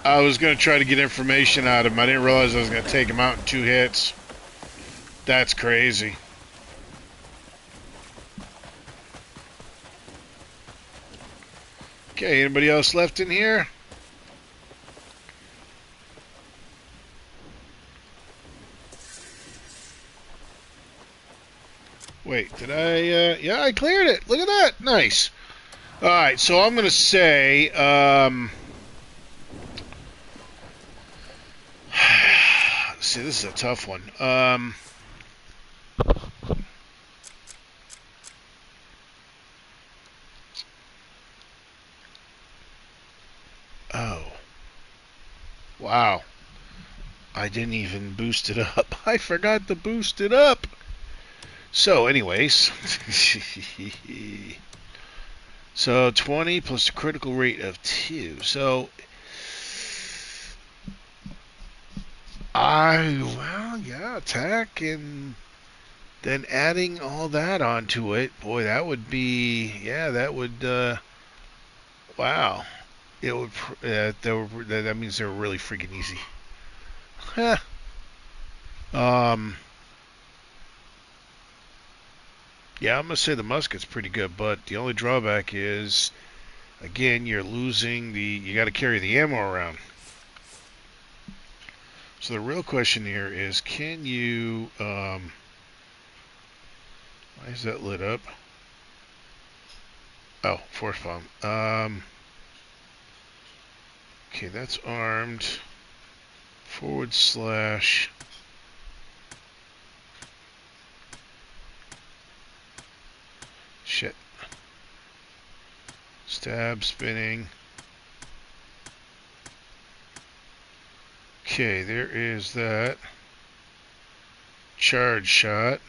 I was going to try to get information out of him. I didn't realize I was going to take him out in 2 hits. That's crazy. Okay, anybody else left in here? Wait, did I, yeah, I cleared it. Look at that. Nice. Alright, so I'm going to say, see, this is a tough one. Oh. Wow. I didn't even boost it up. I forgot to boost it up. So, anyways. So, 20 plus a critical rate of 2. So, attack and then adding all that onto it. Boy, that would be, wow. It would, that means they're really freaking easy. Huh. Yeah, I'm going to say the musket's pretty good, but the only drawback is, again, you're losing you got to carry the ammo around. So the real question here is, can you, why is that lit up? Oh, force bomb. Okay, that's armed. /. Shit. Stab, spinning. Okay, there is that. Charge shot.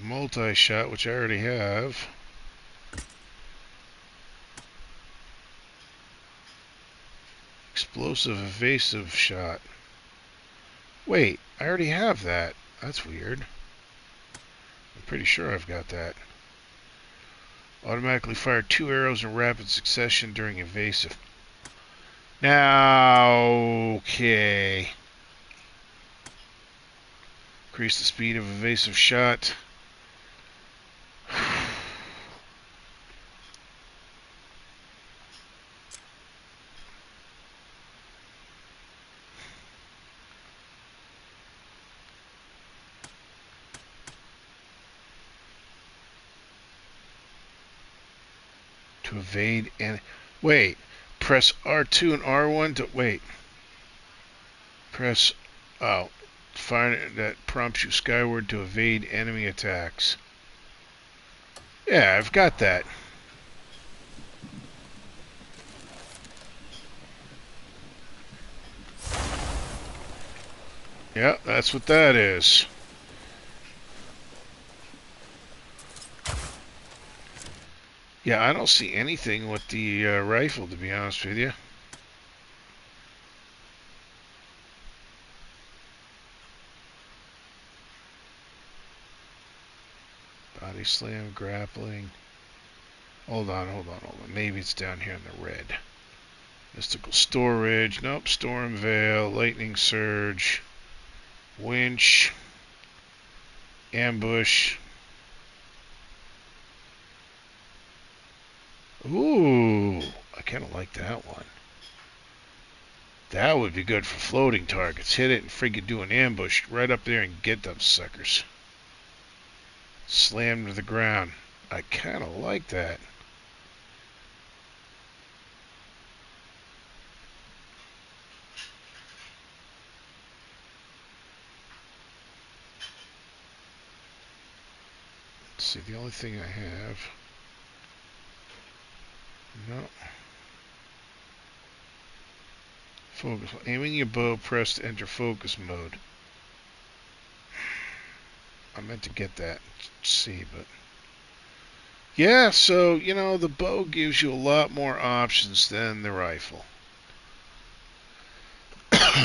Multi-shot, which I already have. Explosive evasive shot. Wait, I already have that. That's weird. I'm pretty sure I've got that. Automatically fire 2 arrows in rapid succession during evasive. Now, okay. Increase the speed of evasive shot. To evade and wait. Press R2 and R1 to wait. Press fire that prompts you skyward to evade enemy attacks. Yeah, I've got that. Yeah, that's what that is. Yeah, I don't see anything with the rifle, to be honest with you. Body slam, grappling. Hold on. Maybe it's down here in the red. Mystical storage. Nope. Storm veil. Lightning surge. Winch. Ambush. Ooh, I kind of like that one. That would be good for floating targets. Hit it and freaking do an ambush right up there and get them suckers. Slam to the ground. I kind of like that. Let's see, the only thing I have. No. Focus. Aiming your bow, press to enter focus mode. I meant to get that. See, but. Yeah, so, the bow gives you a lot more options than the rifle.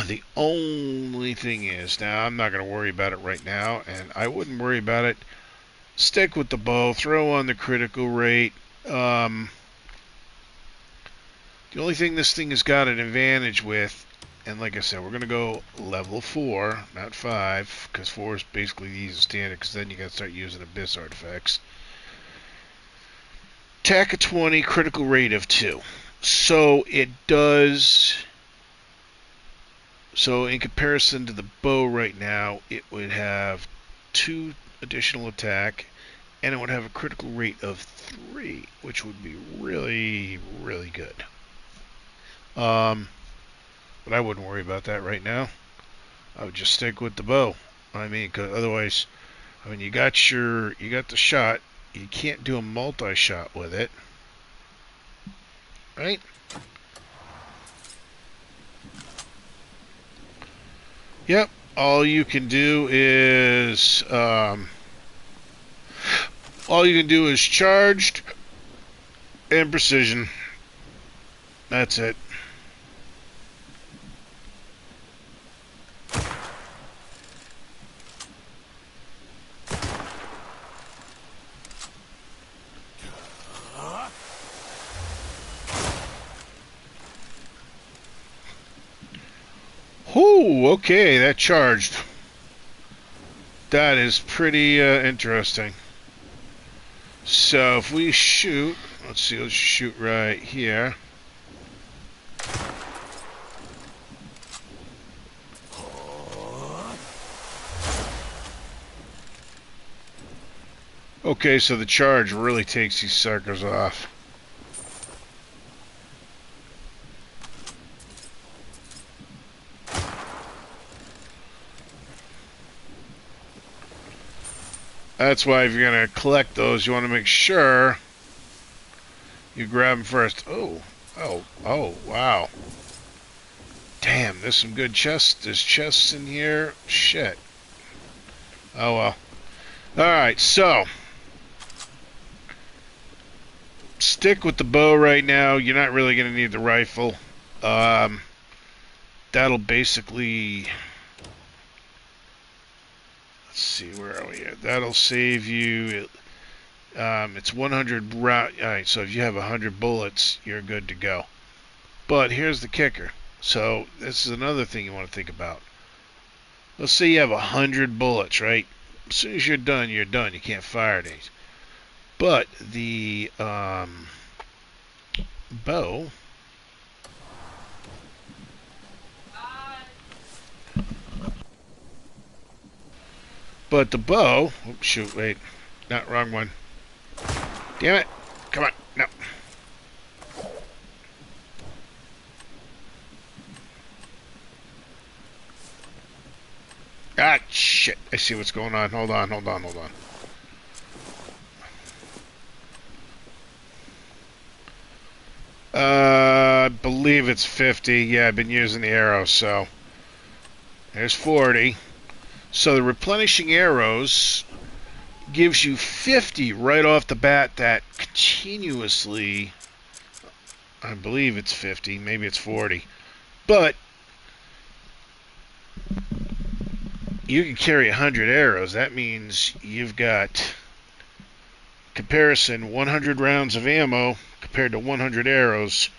The only thing is, now I'm not going to worry about it right now, and I wouldn't worry about it. Stick with the bow, throw on the critical rate. The only thing this thing has got an advantage with, and like I said, we're going to go level 4, not 5, because 4 is basically the easy standard, because then you got to start using Abyss artifacts. Attack of 20, critical rate of 2. So it does. So in comparison to the bow right now, it would have 2 additional attack, and it would have a critical rate of 3, which would be really, really good. But I wouldn't worry about that right now. I would just stick with the bow. I mean, cause otherwise, you got the shot. You can't do a multi-shot with it. right? Yep. All you can do is charged and precision. That's it. Whoo, okay, that charged. That is pretty interesting. So if we shoot, let's see, let's shoot right here. Okay, so the charge really takes these suckers off. That's why if you're going to collect those, you want to make sure you grab them first. Oh, wow. Damn, there's some good chests. There's chests in here. Shit. Oh, well. Alright, so stick with the bow right now. You're not really going to need the rifle. That'll basically... Let's see, where are we at? That'll save you... it's 100 round. Alright, so if you have 100 bullets, you're good to go. But here's the kicker. So this is another thing you want to think about. Let's say you have 100 bullets, right? As soon as you're done, you're done. You can't fire these. But the bow... But the bow... Oops, shoot, wait. Not wrong one. Damn it. Come on. No. Ah, shit. I see what's going on. Hold on. I believe it's 50. Yeah, I've been using the arrows, so... There's 40. So the replenishing arrows gives you 50 right off the bat that continuously... I believe it's 50. Maybe it's 40. But... you can carry 100 arrows. That means you've got... comparison, 100 rounds of ammo compared to 100 arrows.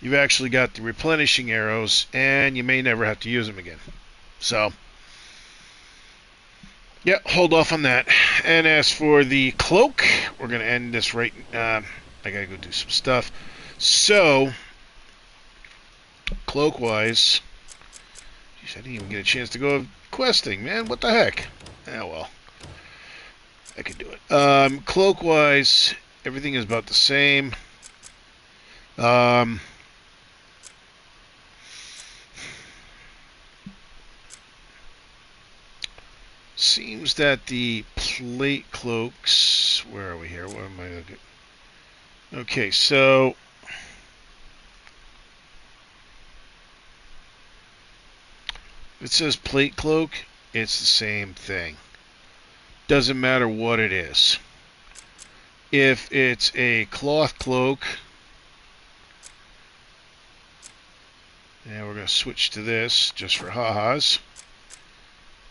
You've actually got the replenishing arrows, and you may never have to use them again. So, yeah, hold off on that. And as for the cloak, we're going to end this right... I got to go do some stuff. So, cloak-wise... Geez, I didn't even get a chance to go questing, man. What the heck? Ah, well. I can do it. Cloak-wise, everything is about the same. Seems that the plate cloaks... Where are we here? What am I looking at? Okay, so... if it says plate cloak, it's the same thing. Doesn't matter what it is. If it's a cloth cloak... and we're going to switch to this, just for ha-has.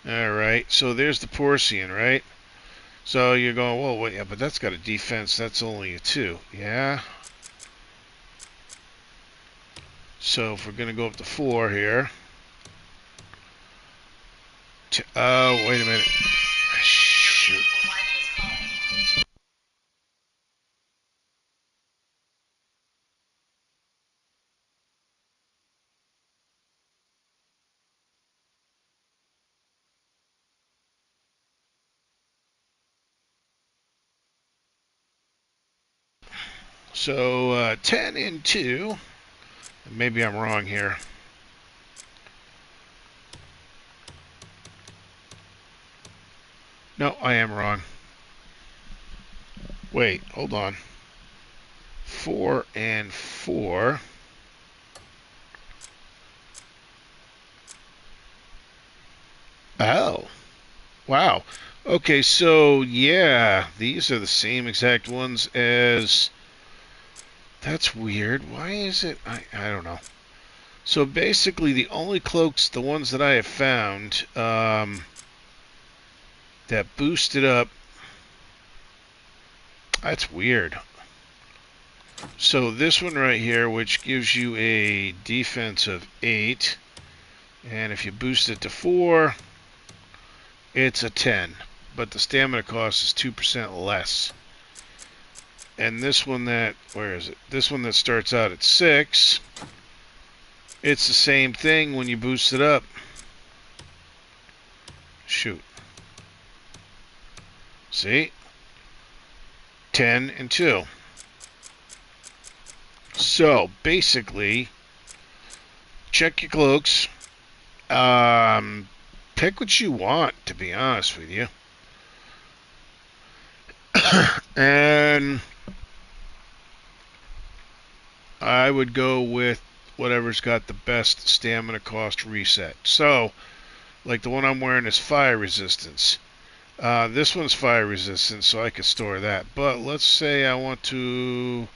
Alright, so there's the Porcian, right? So you're going, well, wait, yeah, but that's got a defense, that's only a 2. Yeah? So if we're going to go up to 4 here... oh, wait a minute. Shoot. So 10 and 2. Maybe I'm wrong here. No, I am wrong. Wait, hold on. 4 and 4. Oh, wow. Okay, so yeah, these are the same exact ones as... That's weird. Why is it... I don't know. So basically, the only cloaks, the ones that I have found, that boosted up... That's weird. So this one right here, which gives you a defense of 8, and if you boost it to 4, it's a 10. But the stamina cost is 2% less. And this one that... Where is it? This one that starts out at 6... It's the same thing when you boost it up. Shoot. See? 10 and 2. So, basically, check your cloaks. Pick what you want, to be honest with you. And I would go with whatever's got the best stamina cost reset. So, like the one I'm wearing is fire resistance. This one's fire resistance, so I could store that. But let's say I want to...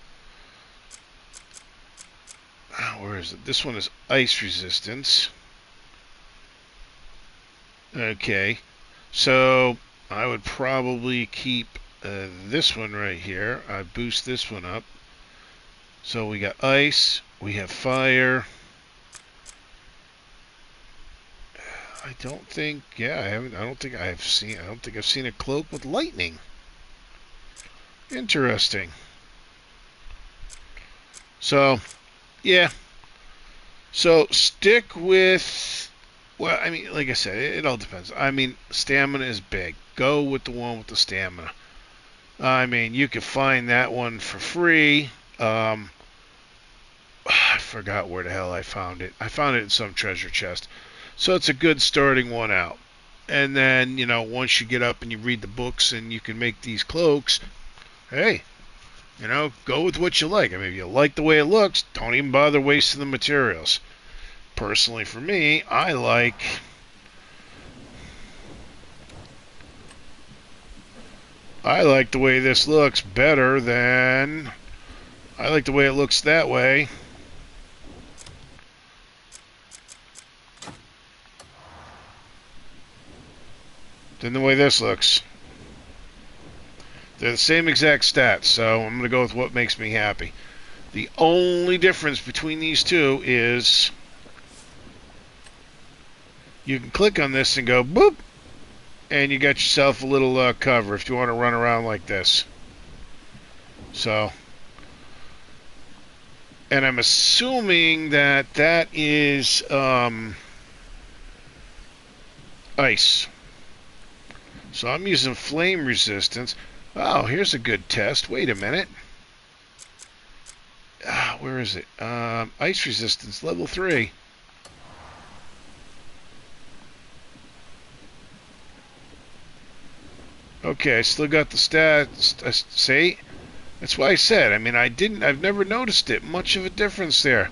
Where is it? This one is ice resistance. Okay. So I would probably keep this one right here. I boost this one up. So we got ice. We have fire. I don't think... Yeah, I haven't... I don't think I've seen a cloak with lightning. Interesting. So, yeah. So stick with... Well, I mean, like I said, it all depends. I mean, stamina is big. Go with the one with the stamina. I mean, you could find that one for free. I forgot where the hell I found it. I found it in some treasure chest. So it's a good starting one out. And then, you know, once you get up and you read the books and you can make these cloaks, hey, you know, go with what you like. I mean, if you like the way it looks, don't even bother wasting the materials. Personally, for me, I like the way this looks better than... I like the way it looks that way. Than the way this looks. They're the same exact stats, so I'm going to go with what makes me happy. The only difference between these two is you can click on this and go boop, and you got yourself a little cover if you want to run around like this. So, and I'm assuming that that is ice. So I'm using flame resistance. Oh, here's a good test. Wait a minute. Where is it? Ice resistance, level 3. Okay, I still got the stats. See? That's why I said. I mean, I've never noticed it. Much of a difference there.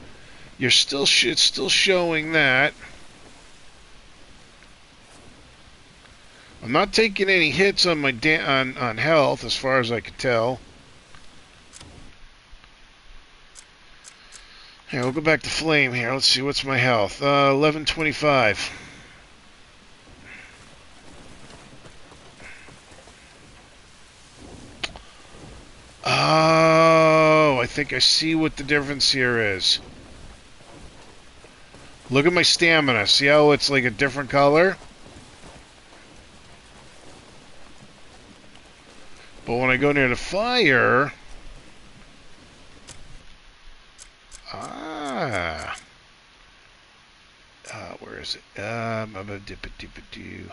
It's still showing that. I'm not taking any hits on my on health, as far as I can tell. Here, we'll go back to flame here. Let's see, what's my health? 1125. Oh, I think I see what the difference here is. Look at my stamina. See how it's like a different color? But when I go near the fire... where is it? I'm gonna dip it, do.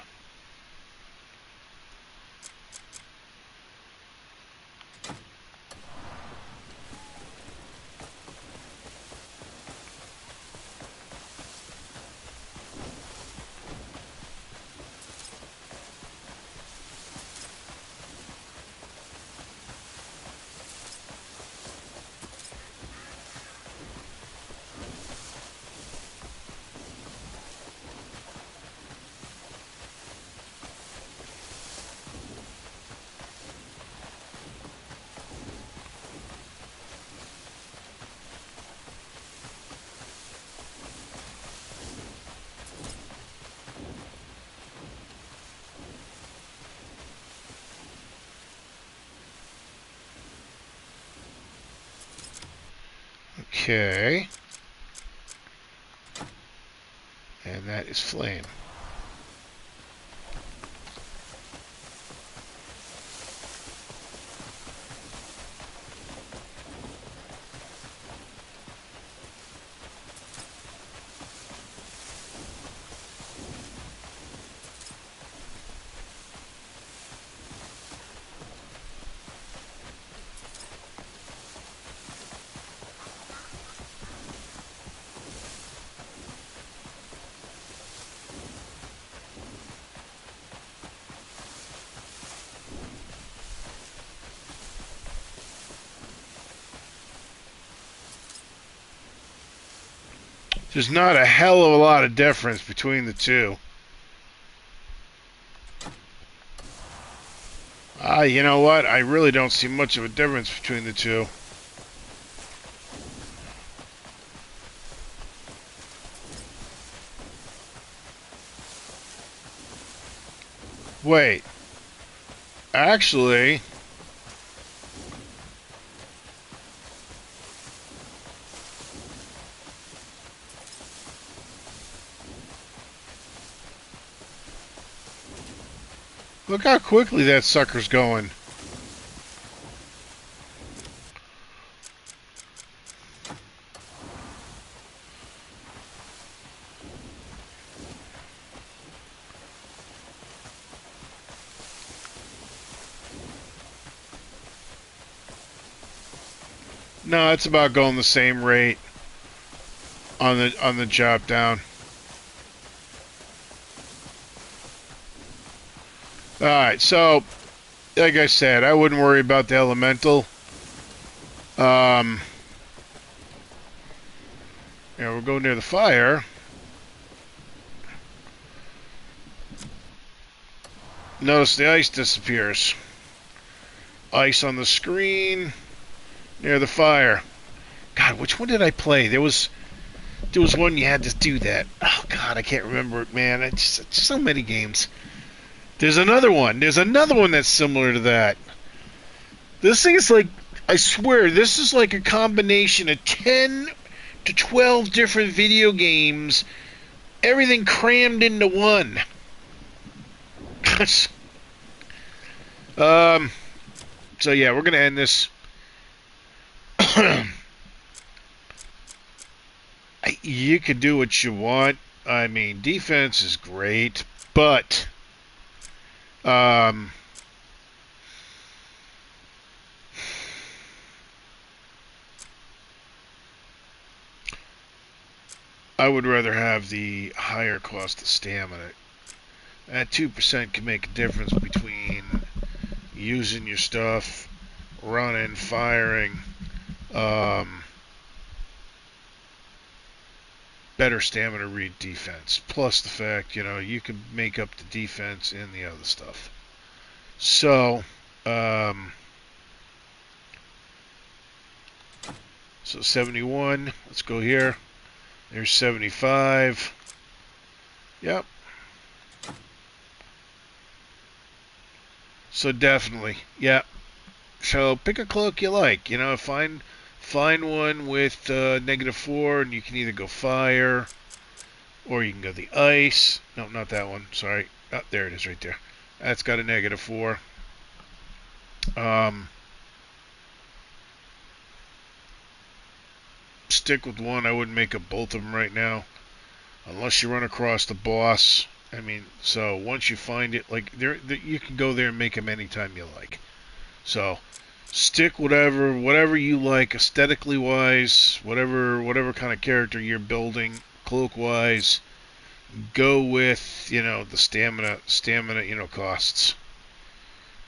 Okay. And that is flame. There's not a hell of a lot of difference between the two. You know what? I really don't see much of a difference between the two. Wait. Actually... Look how quickly that sucker's going. No, it's about going the same rate on the job down. Alright, so like I said, I wouldn't worry about the elemental. We'll go near the fire. Notice the ice disappears. Ice on the screen near the fire. God, which one did I play? There was one you had to do that. Oh God, I can't remember it, man. It's so many games. There's another one. There's another one that's similar to that. This thing is like, I swear, this is like a combination of 10 to 12 different video games, everything crammed into one. So yeah, we're gonna end this. You could do what you want. I mean, defense is great, but I would rather have the higher cost of stamina. That 2% can make a difference between using your stuff, running, firing, better stamina read defense. Plus the fact, you can make up the defense in the other stuff. So, so 71, let's go here. There's 75. Yep. So definitely, yeah. So pick a cloak you like. Find one with -4, and you can either go fire, or you can go the ice. No, not that one. Sorry. Oh, there it is, right there. That's got a -4. Stick with one. I wouldn't make up both of them right now, unless you run across the boss. I mean, so once you find it, like you can go there and make them anytime you like. So stick whatever you like aesthetically wise, whatever kind of character you're building, cloak wise. Go with the stamina costs.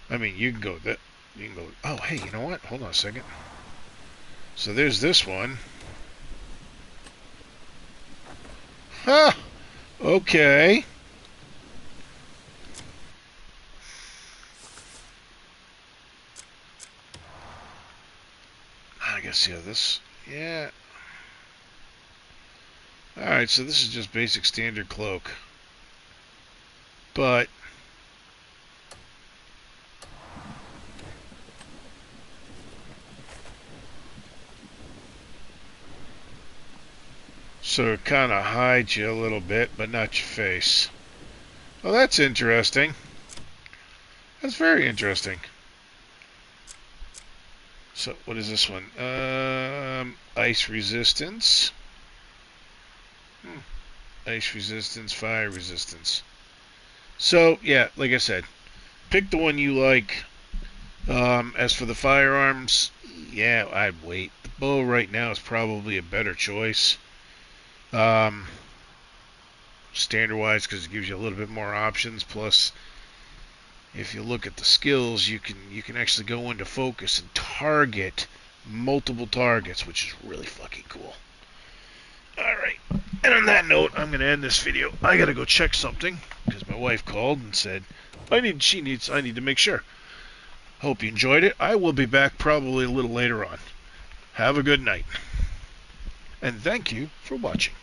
I mean, you can go that. You can go. Oh, hey, you know what? Hold on a second. So there's this one. Huh. Okay. I guess, yeah, this... Yeah. Alright, so this is just basic standard cloak. But... So it kind of hides you a little bit, but not your face. Oh, that's interesting. That's very interesting. So, what is this one? Ice resistance. Ice resistance, fire resistance. So, yeah, like I said, pick the one you like. As for the firearms, yeah, I'd wait. The bow right now is probably a better choice. Standard-wise, because it gives you a little bit more options. Plus, if you look at the skills, you can actually go into focus and target multiple targets, which is really fucking cool. Alright, and on that note, I'm going to end this video. I got to go check something, because my wife called and said, I need to make sure. Hope you enjoyed it. I will be back probably a little later on. Have a good night. And thank you for watching.